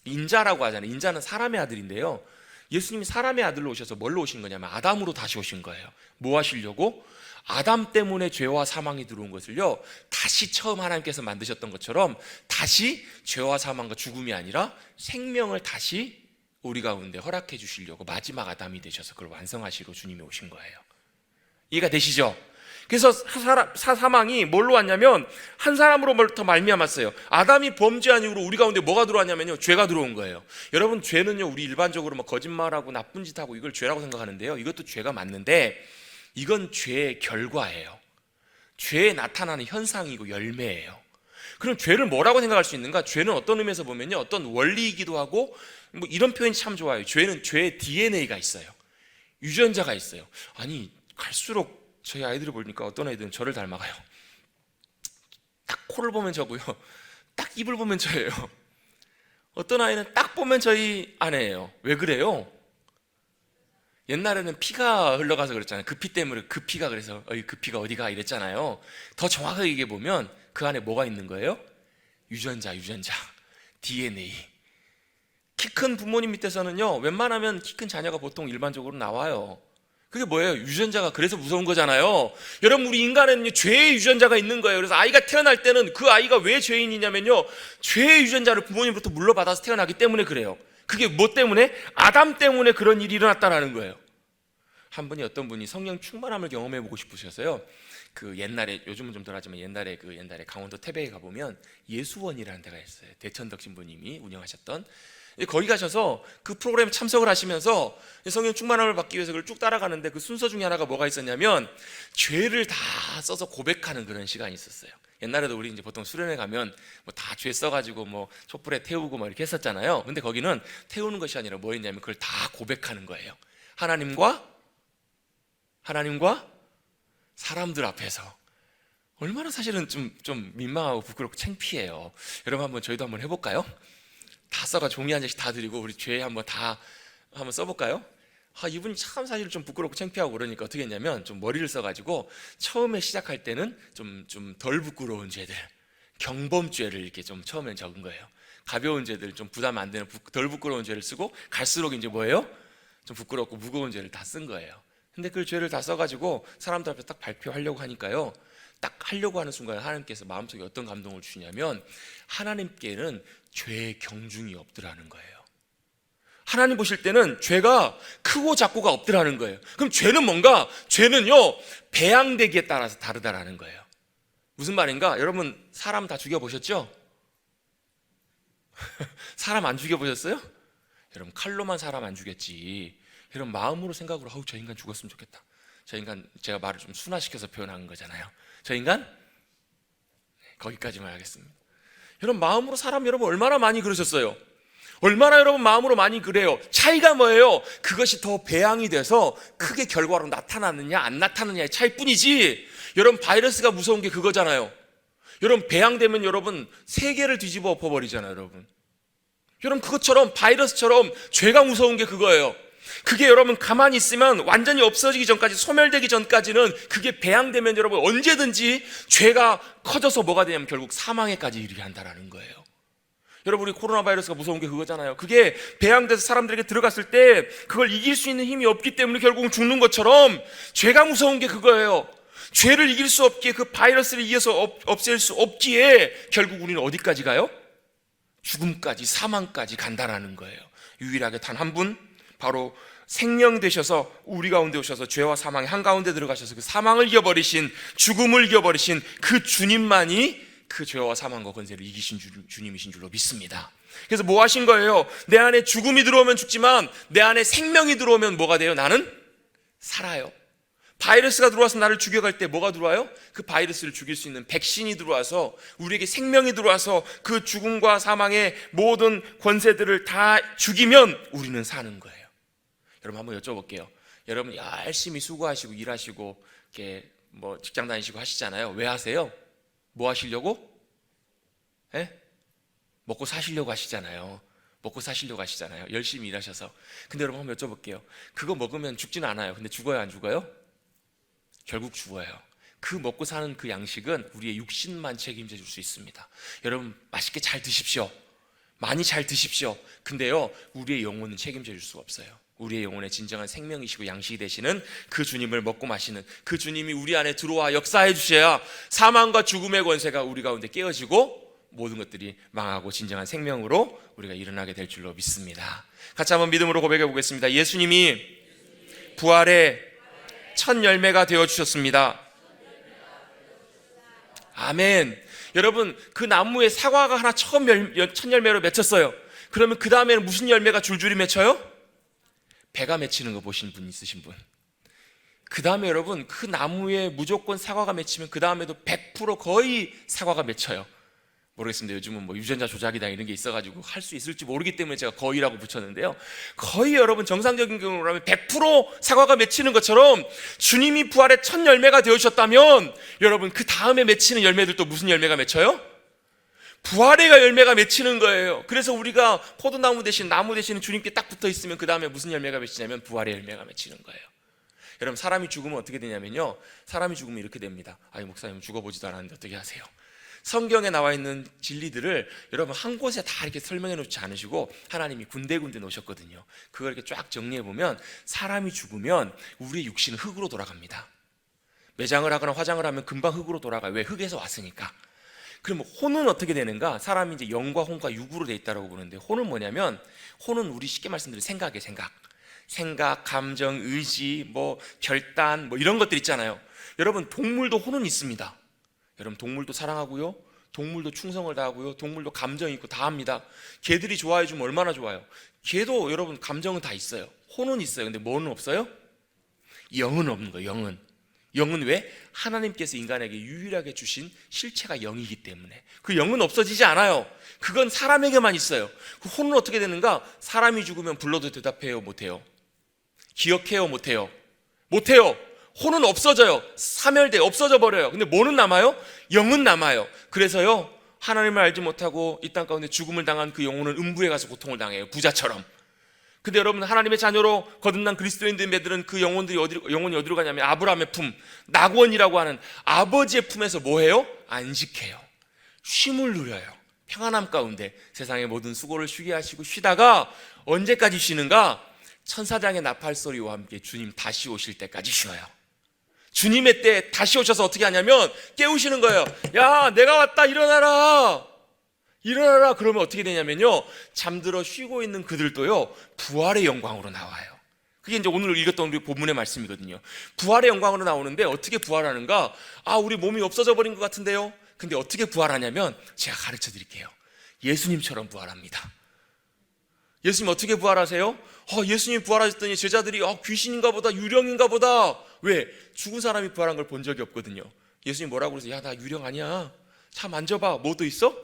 인자라고 하잖아요. 인자는 사람의 아들인데요, 예수님이 사람의 아들로 오셔서 뭘로 오신 거냐면 아담으로 다시 오신 거예요. 뭐 하시려고? 아담 때문에 죄와 사망이 들어온 것을요, 다시 처음 하나님께서 만드셨던 것처럼 다시 죄와 사망과 죽음이 아니라 생명을 다시 우리 가운데 허락해 주시려고 마지막 아담이 되셔서 그걸 완성하시러 주님이 오신 거예요. 이해가 되시죠? 그래서 사망이 뭘로 왔냐면 한 사람으로부터 말미암았어요. 아담이 범죄한 이후로 우리 가운데 뭐가 들어왔냐면요, 죄가 들어온 거예요. 여러분, 죄는요, 우리 일반적으로 거짓말하고 나쁜 짓 하고 이걸 죄라고 생각하는데요, 이것도 죄가 맞는데 이건 죄의 결과예요. 죄에 나타나는 현상이고 열매예요. 그럼 죄를 뭐라고 생각할 수 있는가? 죄는 어떤 의미에서 보면요, 어떤 원리이기도 하고, 이런 표현이 참 좋아요. 죄는 죄의 DNA가 있어요. 유전자가 있어요. 아니, 갈수록 저희 아이들을 보니까 어떤 아이들은 저를 닮아가요. 딱 코를 보면 저고요, 딱 입을 보면 저예요. 어떤 아이는 딱 보면 저희 아내예요. 왜 그래요? 옛날에는 피가 흘러가서 그랬잖아요. 그 피 때문에 그 피가, 그래서 그 피가 어디가 이랬잖아요. 더 정확하게 얘기해 보면 그 안에 뭐가 있는 거예요? 유전자, DNA. 키 큰 부모님 밑에서는요, 웬만하면 키 큰 자녀가 보통 일반적으로 나와요. 그게 뭐예요? 유전자가. 그래서 무서운 거잖아요. 여러분, 우리 인간에는 죄의 유전자가 있는 거예요. 그래서 아이가 태어날 때는 그 아이가 왜 죄인이냐면요, 죄의 유전자를 부모님부터 물려받아서 태어나기 때문에 그래요. 그게 뭐 때문에? 아담 때문에 그런 일이 일어났다는 거예요. 한 분이, 어떤 분이 성령 충만함을 경험해 보고 싶으셔서요, 그 옛날에, 요즘은 좀 덜하지만 옛날에 강원도 태백에 가보면 예수원이라는 데가 있어요. 대천덕 신부님이 운영하셨던. 거기 가셔서 그 프로그램에 참석을 하시면서 성령 충만함을 받기 위해서 그걸 쭉 따라가는데, 그 순서 중에 하나가 뭐가 있었냐면 죄를 다 써서 고백하는 그런 시간이 있었어요. 옛날에도 우리 이제 보통 수련회 가면 다 죄 써가지고 촛불에 태우고 이렇게 했었잖아요. 근데 거기는 태우는 것이 아니라 뭐 했냐면 그걸 다 고백하는 거예요. 하나님과 사람들 앞에서 얼마나 사실은 좀 민망하고 부끄럽고 창피해요. 여러분 한번 저희도 한번 해볼까요? 다 써가 종이 한 장씩 다 드리고 우리 죄 한번 써볼까요? 이분이 참 사실 좀 부끄럽고 창피하고 그러니까 어떻게 했냐면 좀 머리를 써가지고 처음에 시작할 때는 좀 덜 부끄러운 죄들, 경범죄를 이렇게 좀 처음엔 적은 거예요. 가벼운 죄들, 좀 부담 안 되는 덜 부끄러운 죄를 쓰고 갈수록 이제 뭐예요? 좀 부끄럽고 무거운 죄를 다 쓴 거예요. 근데 그 죄를 다 써가지고 사람들 앞에 딱 발표하려고 하니까요, 딱 하려고 하는 순간에 하나님께서 마음속에 어떤 감동을 주시냐면 하나님께는 죄의 경중이 없더라는 거예요. 하나님 보실 때는 죄가 크고 작고가 없더라는 거예요. 그럼 죄는 뭔가? 죄는요, 배양되기에 따라서 다르다라는 거예요. 무슨 말인가? 여러분 사람 다 죽여보셨죠? 사람 안 죽여보셨어요? 여러분 칼로만 사람 안 죽였지, 이런 마음으로 생각으로 저 인간 죽었으면 좋겠다, 저 인간, 제가 말을 좀 순화시켜서 표현한 거잖아요. 저 인간 거기까지만 하겠습니다. 여러분 마음으로 사람 여러분 얼마나 많이 그러셨어요? 얼마나 여러분 마음으로 많이 그래요? 차이가 뭐예요? 그것이 더 배양이 돼서 크게 결과로 나타나느냐 안 나타나느냐의 차이뿐이지, 여러분 바이러스가 무서운 게 그거잖아요. 여러분 배양되면 여러분 세계를 뒤집어 엎어버리잖아요. 여러분 그것처럼 바이러스처럼 죄가 무서운 게 그거예요. 그게 여러분 가만히 있으면 완전히 없어지기 전까지, 소멸되기 전까지는 그게 배양되면 여러분 언제든지 죄가 커져서 뭐가 되냐면 결국 사망에까지 이르게 한다는 거예요. 여러분 우리 코로나 바이러스가 무서운 게 그거잖아요. 그게 배양돼서 사람들에게 들어갔을 때 그걸 이길 수 있는 힘이 없기 때문에 결국은 죽는 것처럼 죄가 무서운 게 그거예요. 죄를 이길 수 없기에, 그 바이러스를 이겨서 없앨 수 없기에 결국 우리는 어디까지 가요? 죽음까지, 사망까지 간다라는 거예요. 유일하게 단 한 분, 바로 생명 되셔서 우리 가운데 오셔서 죄와 사망의 한가운데 들어가셔서 그 사망을 이겨버리신, 죽음을 이겨버리신 그 주님만이 그 죄와 사망과 권세를 이기신 주님이신 줄로 믿습니다. 그래서 뭐 하신 거예요? 내 안에 죽음이 들어오면 죽지만 내 안에 생명이 들어오면 뭐가 돼요? 나는 살아요. 바이러스가 들어와서 나를 죽여갈 때 뭐가 들어와요? 그 바이러스를 죽일 수 있는 백신이 들어와서, 우리에게 생명이 들어와서 그 죽음과 사망의 모든 권세들을 다 죽이면 우리는 사는 거예요. 여러분 한번 여쭤볼게요. 여러분 열심히 수고하시고 일하시고 이렇게 뭐 직장 다니시고 하시잖아요. 왜 하세요? 뭐 하시려고? 먹고 사시려고 하시잖아요. 먹고 사시려고 하시잖아요. 열심히 일하셔서. 근데 여러분 한번 여쭤볼게요. 그거 먹으면 죽지는 않아요. 근데 죽어요, 안 죽어요? 결국 죽어요. 그 먹고 사는 그 양식은 우리의 육신만 책임져 줄 수 있습니다. 여러분 맛있게 잘 드십시오. 많이 잘 드십시오. 근데요, 우리의 영혼은 책임져 줄 수가 없어요. 우리의 영혼의 진정한 생명이시고 양식이 되시는 그 주님을 먹고 마시는 그 주님이 우리 안에 들어와 역사해 주셔야 사망과 죽음의 권세가 우리 가운데 깨어지고 모든 것들이 망하고 진정한 생명으로 우리가 일어나게 될 줄로 믿습니다. 같이 한번 믿음으로 고백해 보겠습니다. 예수님이 부활의 첫 열매가 되어주셨습니다. 아멘. 여러분 그 나무에 사과가 하나 첫 열매로 맺혔어요. 그러면 그 다음에는 무슨 열매가 줄줄이 맺혀요? 배가 맺히는 거 보신 분 있으신 분? 그 다음에 여러분 그 나무에 무조건 사과가 맺히면 그 다음에도 100% 거의 사과가 맺혀요. 모르겠습니다. 요즘은 뭐 유전자 조작이다 이런 게 있어가지고 할 수 있을지 모르기 때문에 제가 거의라고 붙였는데요. 거의 여러분 정상적인 경우라면 100% 사과가 맺히는 것처럼 주님이 부활의 첫 열매가 되어주셨다면 여러분 그 다음에 맺히는 열매들도 무슨 열매가 맺혀요? 부활의 열매가 맺히는 거예요. 그래서 우리가 포도나무 대신 나무 대신 주님께 딱 붙어 있으면 그 다음에 무슨 열매가 맺히냐면 부활의 열매가 맺히는 거예요. 여러분 사람이 죽으면 어떻게 되냐면요, 사람이 죽으면 이렇게 됩니다. 아니 목사님 죽어보지도 않았는데 어떻게 하세요? 성경에 나와 있는 진리들을 여러분 한 곳에 다 이렇게 설명해 놓지 않으시고 하나님이 군데군데 놓으셨거든요. 그걸 이렇게 쫙 정리해 보면 사람이 죽으면 우리의 육신은 흙으로 돌아갑니다. 매장을 하거나 화장을 하면 금방 흙으로 돌아가요. 왜? 흙에서 왔으니까. 그럼 혼은 어떻게 되는가? 사람이 이제 영과 혼과 육으로 돼 있다고 보는데, 혼은 뭐냐면, 혼은 우리 쉽게 말씀드리면 생각이에요. 생각, 감정, 의지, 뭐 결단, 뭐 이런 것들 있잖아요. 여러분 동물도 혼은 있습니다. 여러분 동물도 사랑하고요, 동물도 충성을 다하고요, 동물도 감정이 있고 다 합니다. 개들이 좋아해 주면 얼마나 좋아요. 개도 여러분 감정은 다 있어요. 혼은 있어요. 근데 뭐는 없어요? 영은 없는 거예요. 영은 왜? 하나님께서 인간에게 유일하게 주신 실체가 영이기 때문에. 그 영은 없어지지 않아요. 그건 사람에게만 있어요. 그 혼은 어떻게 되는가? 사람이 죽으면 불러도 대답해요? 못해요? 기억해요? 못해요? 못해요. 혼은 없어져요. 사멸돼 없어져 버려요. 근데 뭐는 남아요? 영은 남아요. 그래서요, 하나님을 알지 못하고 이 땅 가운데 죽음을 당한 그 영혼은 음부에 가서 고통을 당해요. 부자처럼. 근데 여러분, 하나님의 자녀로 거듭난 그리스도인들은 그 영혼이 어디로 가냐면 아브라함의 품, 낙원이라고 하는 아버지의 품에서 뭐해요? 안식해요. 쉼을 누려요. 평안함 가운데 세상의 모든 수고를 쉬게 하시고 쉬다가 언제까지 쉬는가? 천사장의 나팔 소리와 함께 주님 다시 오실 때까지 쉬어요. 주님의 때 다시 오셔서 어떻게 하냐면 깨우시는 거예요. 야, 내가 왔다, 일어나라, 일어나라. 그러면 어떻게 되냐면요, 잠들어 쉬고 있는 그들도요, 부활의 영광으로 나와요. 그게 이제 오늘 읽었던 우리 본문의 말씀이거든요. 부활의 영광으로 나오는데 어떻게 부활하는가? 우리 몸이 없어져 버린 것 같은데요. 근데 어떻게 부활하냐면 제가 가르쳐 드릴게요. 예수님처럼 부활합니다. 예수님 어떻게 부활하세요? 예수님 부활하셨더니 제자들이 귀신인가 보다, 유령인가 보다. 왜? 죽은 사람이 부활한 걸 본 적이 없거든요. 예수님 뭐라고 그러세요? 야, 나 유령 아니야. 자, 만져봐. 뭐도 있어?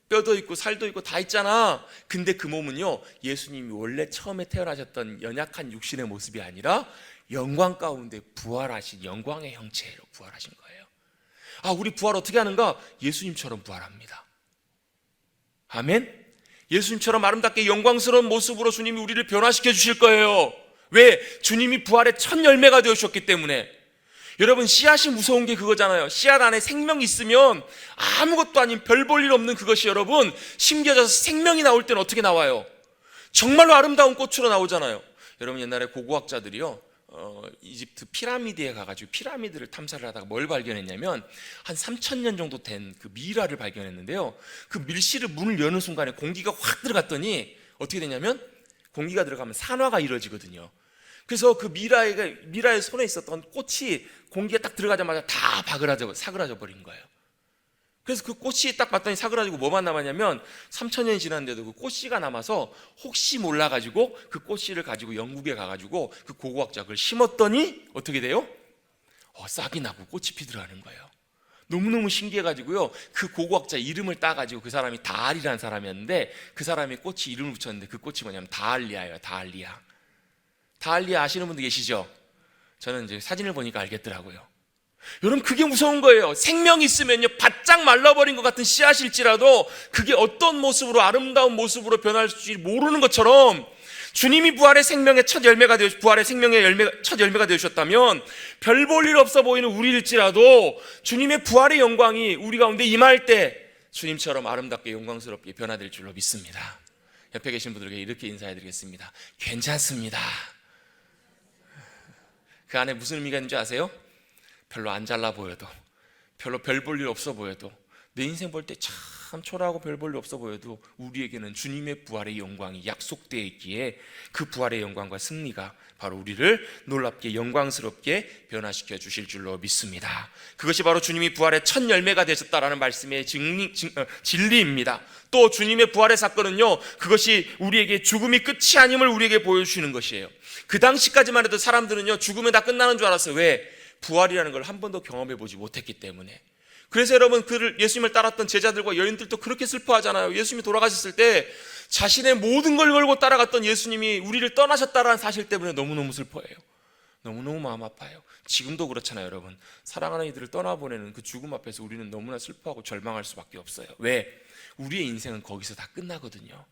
뼈도 있고 살도 있고 다 있잖아. 근데 그 몸은요, 예수님이 원래 처음에 태어나셨던 연약한 육신의 모습이 아니라 영광 가운데 부활하신 영광의 형체로 부활하신 거예요. 우리 부활 어떻게 하는가? 예수님처럼 부활합니다. 아멘? 예수님처럼 아름답게 영광스러운 모습으로 주님이 우리를 변화시켜 주실 거예요. 왜? 주님이 부활의 첫 열매가 되어주셨기 때문에. 여러분, 씨앗이 무서운 게 그거잖아요. 씨앗 안에 생명이 있으면 아무것도 아닌 별 볼 일 없는 그것이 여러분 심겨져서 생명이 나올 때는 어떻게 나와요? 정말로 아름다운 꽃으로 나오잖아요. 여러분, 옛날에 고고학자들이요, 이집트 피라미드에 가가지고 피라미드를 탐사를 하다가 뭘 발견했냐면 한 3,000년 정도 된 그 미라를 발견했는데요, 그 밀실을 문을 여는 순간에 공기가 확 들어갔더니 어떻게 되냐면 공기가 들어가면 산화가 이루어지거든요. 그래서 그 미라의 손에 있었던 꽃이 공기가 딱 들어가자마자 다 사그라져 버린 거예요. 그래서 그 꽃이 딱 봤더니 사그라지고 뭐만 남았냐면 3,000년이 지났는데도 그 꽃씨가 남아서 혹시 몰라가지고 그 꽃씨를 가지고 영국에 가가지고 그 고고학자가 그걸 심었더니 어떻게 돼요? 싹이 나고 꽃이 피더라는 거예요. 너무너무 신기해가지고요, 그 고고학자 이름을 따가지고, 그 사람이 다알이라는 사람이었는데 그 사람이 꽃이 이름을 붙였는데 그 꽃이 뭐냐면 다알리아예요. 다알리아. 다알리아 아시는 분들 계시죠? 저는 이제 사진을 보니까 알겠더라고요. 여러분, 그게 무서운 거예요. 생명이 있으면요, 바짝 말라버린 것 같은 씨앗일지라도 그게 어떤 모습으로, 아름다운 모습으로 변할지 모르는 것처럼 주님이 부활의 생명의 첫 열매가 첫 열매가 되셨다면 별 볼 일 없어 보이는 우리일지라도 주님의 부활의 영광이 우리 가운데 임할 때 주님처럼 아름답게 영광스럽게 변화될 줄로 믿습니다. 옆에 계신 분들에게 이렇게 인사해드리겠습니다. 괜찮습니다. 그 안에 무슨 의미가 있는지 아세요? 별로 안 잘나 보여도, 별로 별 볼 일 없어 보여도, 내 인생 볼 때 참 초라하고 별 볼 일 없어 보여도 우리에게는 주님의 부활의 영광이 약속되어 있기에 그 부활의 영광과 승리가 바로 우리를 놀랍게 영광스럽게 변화시켜 주실 줄로 믿습니다. 그것이 바로 주님이 부활의 첫 열매가 되셨다라는 말씀의 진리입니다. 또 주님의 부활의 사건은요, 그것이 우리에게 죽음이 끝이 아님을 우리에게 보여주시는 것이에요. 그 당시까지만 해도 사람들은요, 죽으면 다 끝나는 줄 알았어요. 왜? 부활이라는 걸 한 번도 경험해 보지 못했기 때문에. 그래서 여러분, 예수님을 따랐던 제자들과 여인들도 그렇게 슬퍼하잖아요. 예수님이 돌아가셨을 때 자신의 모든 걸 걸고 따라갔던 예수님이 우리를 떠나셨다라는 사실 때문에 너무너무 슬퍼해요. 너무너무 마음 아파요. 지금도 그렇잖아요, 여러분. 사랑하는 이들을 떠나보내는 그 죽음 앞에서 우리는 너무나 슬퍼하고 절망할 수밖에 없어요. 왜? 우리의 인생은 거기서 다 끝나거든요.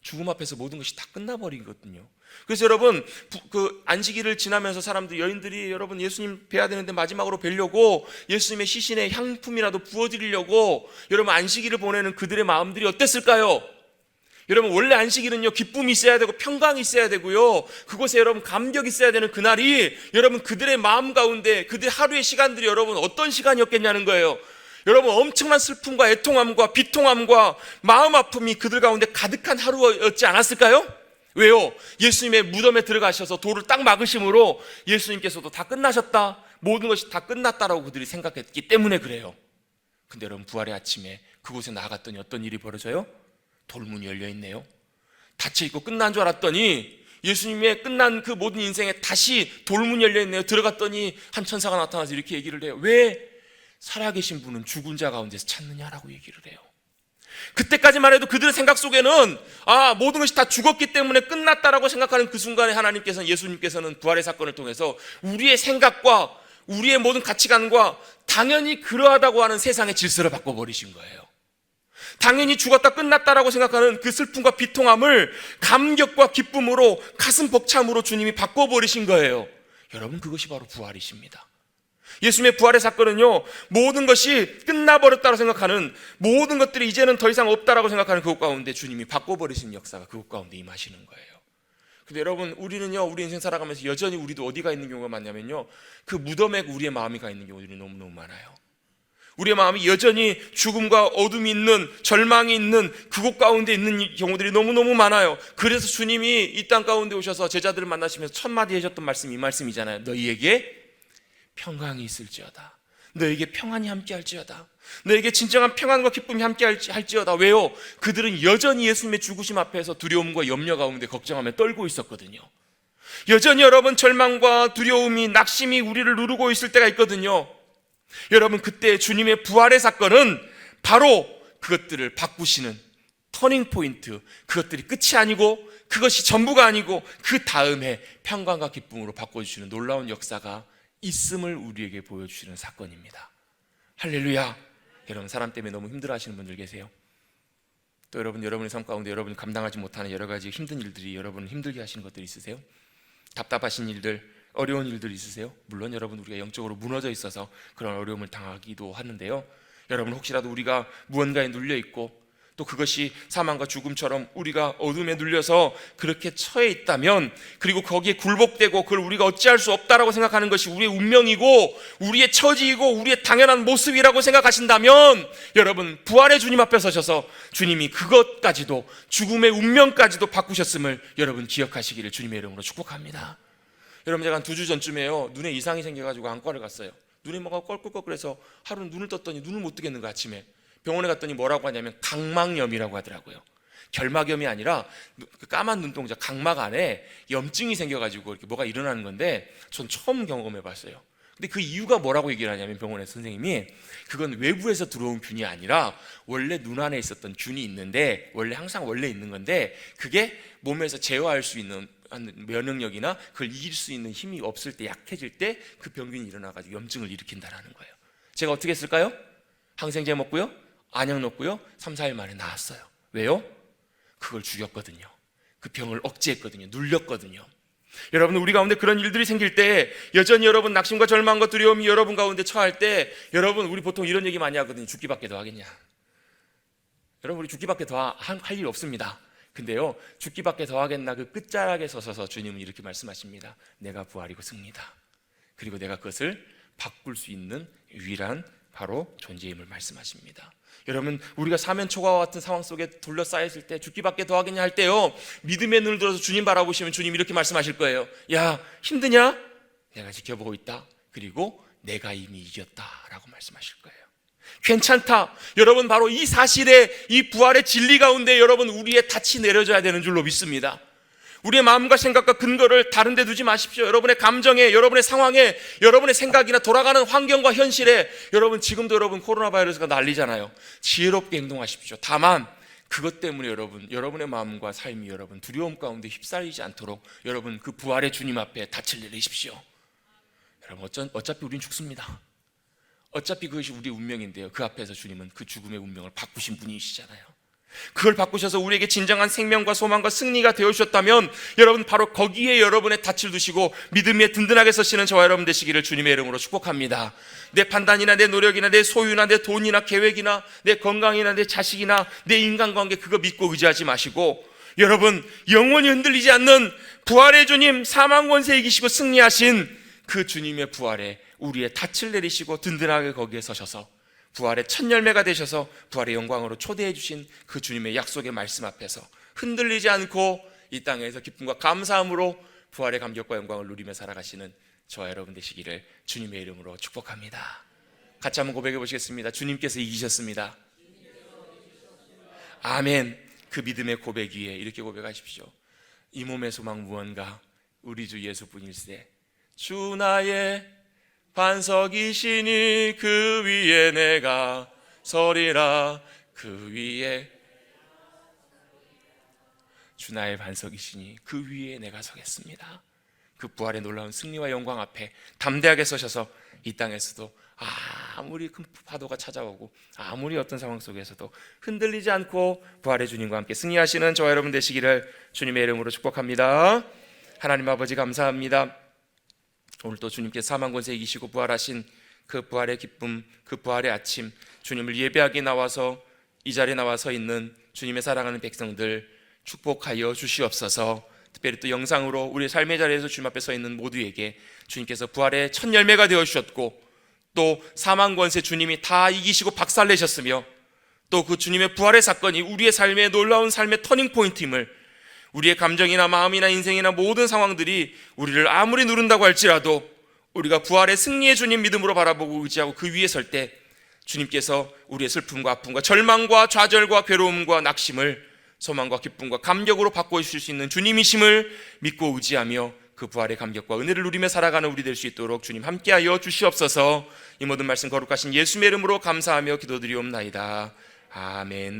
죽음 앞에서 모든 것이 다 끝나버리거든요. 그래서 여러분, 그 안식일을 지나면서 여인들이 여러분 예수님 뵈야 되는데 마지막으로 뵈려고 예수님의 시신에 향품이라도 부어드리려고 여러분 안식일을 보내는 그들의 마음들이 어땠을까요? 여러분, 원래 안식일은요, 기쁨이 있어야 되고 평강이 있어야 되고요, 그곳에 여러분 감격이 있어야 되는 그날이 여러분 그들의 마음 가운데 그들 하루의 시간들이 여러분 어떤 시간이었겠냐는 거예요. 여러분, 엄청난 슬픔과 애통함과 비통함과 마음 아픔이 그들 가운데 가득한 하루였지 않았을까요? 왜요? 예수님의 무덤에 들어가셔서 돌을 딱 막으심으로 예수님께서도 다 끝나셨다, 모든 것이 다 끝났다라고 그들이 생각했기 때문에 그래요. 근데 여러분, 부활의 아침에 그곳에 나갔더니 어떤 일이 벌어져요? 돌문이 열려있네요. 닫혀있고 끝난 줄 알았더니 예수님의 끝난 그 모든 인생에 다시 돌문이 열려있네요. 들어갔더니 한 천사가 나타나서 이렇게 얘기를 해요. 왜 살아계신 분은 죽은 자 가운데서 찾느냐라고 얘기를 해요. 그때까지만 해도 그들의 생각 속에는 모든 것이 다 죽었기 때문에 끝났다라고 생각하는 그 순간에 하나님께서는, 예수님께서는 부활의 사건을 통해서 우리의 생각과 우리의 모든 가치관과 당연히 그러하다고 하는 세상의 질서를 바꿔버리신 거예요. 당연히 죽었다 끝났다라고 생각하는 그 슬픔과 비통함을 감격과 기쁨으로, 가슴 벅참으로 주님이 바꿔버리신 거예요. 여러분, 그것이 바로 부활이십니다. 예수님의 부활의 사건은요, 모든 것이 끝나버렸다고 생각하는, 모든 것들이 이제는 더 이상 없다라고 생각하는 그것 가운데 주님이 바꿔버리신 역사가 그것 가운데 임하시는 거예요. 근데 여러분, 우리는요, 우리 인생 살아가면서 여전히 우리도 어디가 있는 경우가 많냐면요, 그 무덤에 우리의 마음이 가 있는 경우들이 너무너무 많아요. 우리의 마음이 여전히 죽음과 어둠이 있는, 절망이 있는 그곳 가운데 있는 경우들이 너무너무 많아요. 그래서 주님이 이 땅 가운데 오셔서 제자들을 만나시면서 첫 마디 하셨던 말씀이 이 말씀이잖아요. 너희에게 평강이 있을지어다. 너에게 평안이 함께할지어다. 너에게 진정한 평안과 기쁨이 함께할지어다. 왜요? 그들은 여전히 예수님의 죽으심 앞에서 두려움과 염려 가운데 걱정하며 떨고 있었거든요. 여전히 여러분, 절망과 두려움이, 낙심이 우리를 누르고 있을 때가 있거든요. 여러분, 그때 주님의 부활의 사건은 바로 그것들을 바꾸시는 터닝 포인트, 그것들이 끝이 아니고 그것이 전부가 아니고 그 다음에 평강과 기쁨으로 바꿔주시는 놀라운 역사가 있음을 우리에게 보여주시는 사건입니다. 할렐루야. 여러분, 사람 때문에 너무 힘들어하시는 분들 계세요. 또 여러분의 삶 가운데 여러분이 감당하지 못하는 여러 가지 힘든 일들이 여러분을 힘들게 하시는 것들이 있으세요? 답답하신 일들, 어려운 일들이 있으세요? 물론 여러분, 우리가 영적으로 무너져 있어서 그런 어려움을 당하기도 하는데요, 여러분, 혹시라도 우리가 무언가에 눌려 있고 또 그것이 사망과 죽음처럼 우리가 어둠에 눌려서 그렇게 처해 있다면, 그리고 거기에 굴복되고 그걸 우리가 어찌할 수 없다라고 생각하는 것이 우리의 운명이고 우리의 처지이고 우리의 당연한 모습이라고 생각하신다면, 여러분, 부활의 주님 앞에 서셔서 주님이 그것까지도, 죽음의 운명까지도 바꾸셨음을 여러분 기억하시기를 주님의 이름으로 축복합니다. 여러분, 제가 한 2주 전쯤에요, 눈에 이상이 생겨가지고 안과를 갔어요. 눈이 뭐가 껄끄덕거려서 하루는 눈을 떴더니 눈을 못 뜨겠는 거야. 아침에 병원에 갔더니 뭐라고 하냐면 각막염이라고 하더라고요. 결막염이 아니라 그 까만 눈동자, 각막 안에 염증이 생겨가지고 이렇게 뭐가 일어나는 건데, 전 처음 경험해 봤어요. 근데 그 이유가 뭐라고 얘기를 하냐면, 병원에서 선생님이 그건 외부에서 들어온 균이 아니라 원래 눈 안에 있었던 균이 있는데, 원래 항상 원래 있는 건데, 그게 몸에서 제어할 수 있는 면역력이나 그걸 이길 수 있는 힘이 없을 때, 약해질 때 그 병균이 일어나가지고 염증을 일으킨다는 거예요. 제가 어떻게 했을까요? 항생제 먹고요, 안약 넣고요, 3, 4일 만에 나았어요. 왜요? 그걸 죽였거든요. 그 병을 억제했거든요. 눌렸거든요. 여러분, 우리 가운데 그런 일들이 생길 때, 여전히 여러분 낙심과 절망과 두려움이 여러분 가운데 처할 때, 여러분, 우리 보통 이런 얘기 많이 하거든요. 죽기밖에 더 하겠냐. 여러분, 우리 죽기밖에 더 할 일 없습니다. 근데요, 죽기밖에 더 하겠나, 그 끝자락에 서서 주님은 이렇게 말씀하십니다. 내가 부활이고 승리다. 그리고 내가 그것을 바꿀 수 있는 유일한 바로 존재임을 말씀하십니다. 여러분, 우리가 사면초가와 같은 상황 속에 둘러싸였을 때, 죽기밖에 더 하겠냐 할 때요, 믿음의 눈을 들어서 주님 바라보시면 주님 이렇게 말씀하실 거예요. 야, 힘드냐? 내가 지켜보고 있다. 그리고 내가 이미 이겼다라고 말씀하실 거예요. 괜찮다. 여러분, 바로 이 사실에, 이 부활의 진리 가운데 여러분, 우리의 닻이 내려져야 되는 줄로 믿습니다. 우리의 마음과 생각과 근거를 다른 데 두지 마십시오. 여러분의 감정에, 여러분의 상황에, 여러분의 생각이나 돌아가는 환경과 현실에, 여러분, 지금도 여러분 코로나 바이러스가 난리잖아요. 지혜롭게 행동하십시오. 다만 그것 때문에 여러분의 마음과 삶이 여러분 두려움 가운데 휩싸이지 않도록 여러분 그 부활의 주님 앞에 닻을 내리십시오. 여러분, 어차피 우린 죽습니다. 어차피 그것이 우리의 운명인데요, 그 앞에서 주님은 그 죽음의 운명을 바꾸신 분이시잖아요. 그걸 바꾸셔서 우리에게 진정한 생명과 소망과 승리가 되어주셨다면, 여러분, 바로 거기에 여러분의 닻을 두시고 믿음에 든든하게 서시는 저와 여러분 되시기를 주님의 이름으로 축복합니다. 내 판단이나 내 노력이나 내 소유나 내 돈이나 계획이나 내 건강이나 내 자식이나 내 인간관계, 그거 믿고 의지하지 마시고, 여러분, 영원히 흔들리지 않는 부활의 주님, 사망 권세 이기시고 승리하신 그 주님의 부활에 우리의 닻을 내리시고 든든하게 거기에 서셔서 부활의 첫 열매가 되셔서 부활의 영광으로 초대해 주신 그 주님의 약속의 말씀 앞에서 흔들리지 않고 이 땅에서 기쁨과 감사함으로 부활의 감격과 영광을 누리며 살아가시는 저와 여러분 되시기를 주님의 이름으로 축복합니다. 같이 한번 고백해 보시겠습니다. 주님께서 이기셨습니다. 아멘. 그 믿음의 고백 위에 이렇게 고백하십시오. 이 몸의 소망 무언가 우리 주 예수뿐일세. 주 나의 반석이시니 그 위에 내가 서리라. 그 위에 주 나의 반석이시니 그 위에 내가 서겠습니다. 그 부활의 놀라운 승리와 영광 앞에 담대하게 서셔서 이 땅에서도 아무리 큰 파도가 찾아오고 아무리 어떤 상황 속에서도 흔들리지 않고 부활의 주님과 함께 승리하시는 저와 여러분 되시기를 주님의 이름으로 축복합니다. 하나님 아버지 감사합니다. 오늘 또 주님께서 사망 권세 이기시고 부활하신 그 부활의 기쁨, 그 부활의 아침, 주님을 예배하기 나와서 이 자리에 나와 서 있는 주님의 사랑하는 백성들 축복하여 주시옵소서. 특별히 또 영상으로 우리 삶의 자리에서 주님 앞에 서 있는 모두에게 주님께서 부활의 첫 열매가 되어 주셨고 또 사망 권세 주님이 다 이기시고 박살내셨으며 또 그 주님의 부활의 사건이 우리의 삶의 놀라운 삶의 터닝 포인트임을, 우리의 감정이나 마음이나 인생이나 모든 상황들이 우리를 아무리 누른다고 할지라도 우리가 부활의 승리의 주님 믿음으로 바라보고 의지하고 그 위에 설 때 주님께서 우리의 슬픔과 아픔과 절망과 좌절과 괴로움과 낙심을 소망과 기쁨과 감격으로 바꿔주실 수 있는 주님이심을 믿고 의지하며 그 부활의 감격과 은혜를 누리며 살아가는 우리 될 수 있도록 주님 함께하여 주시옵소서. 이 모든 말씀 거룩하신 예수의 이름으로 감사하며 기도드리옵나이다. 아멘.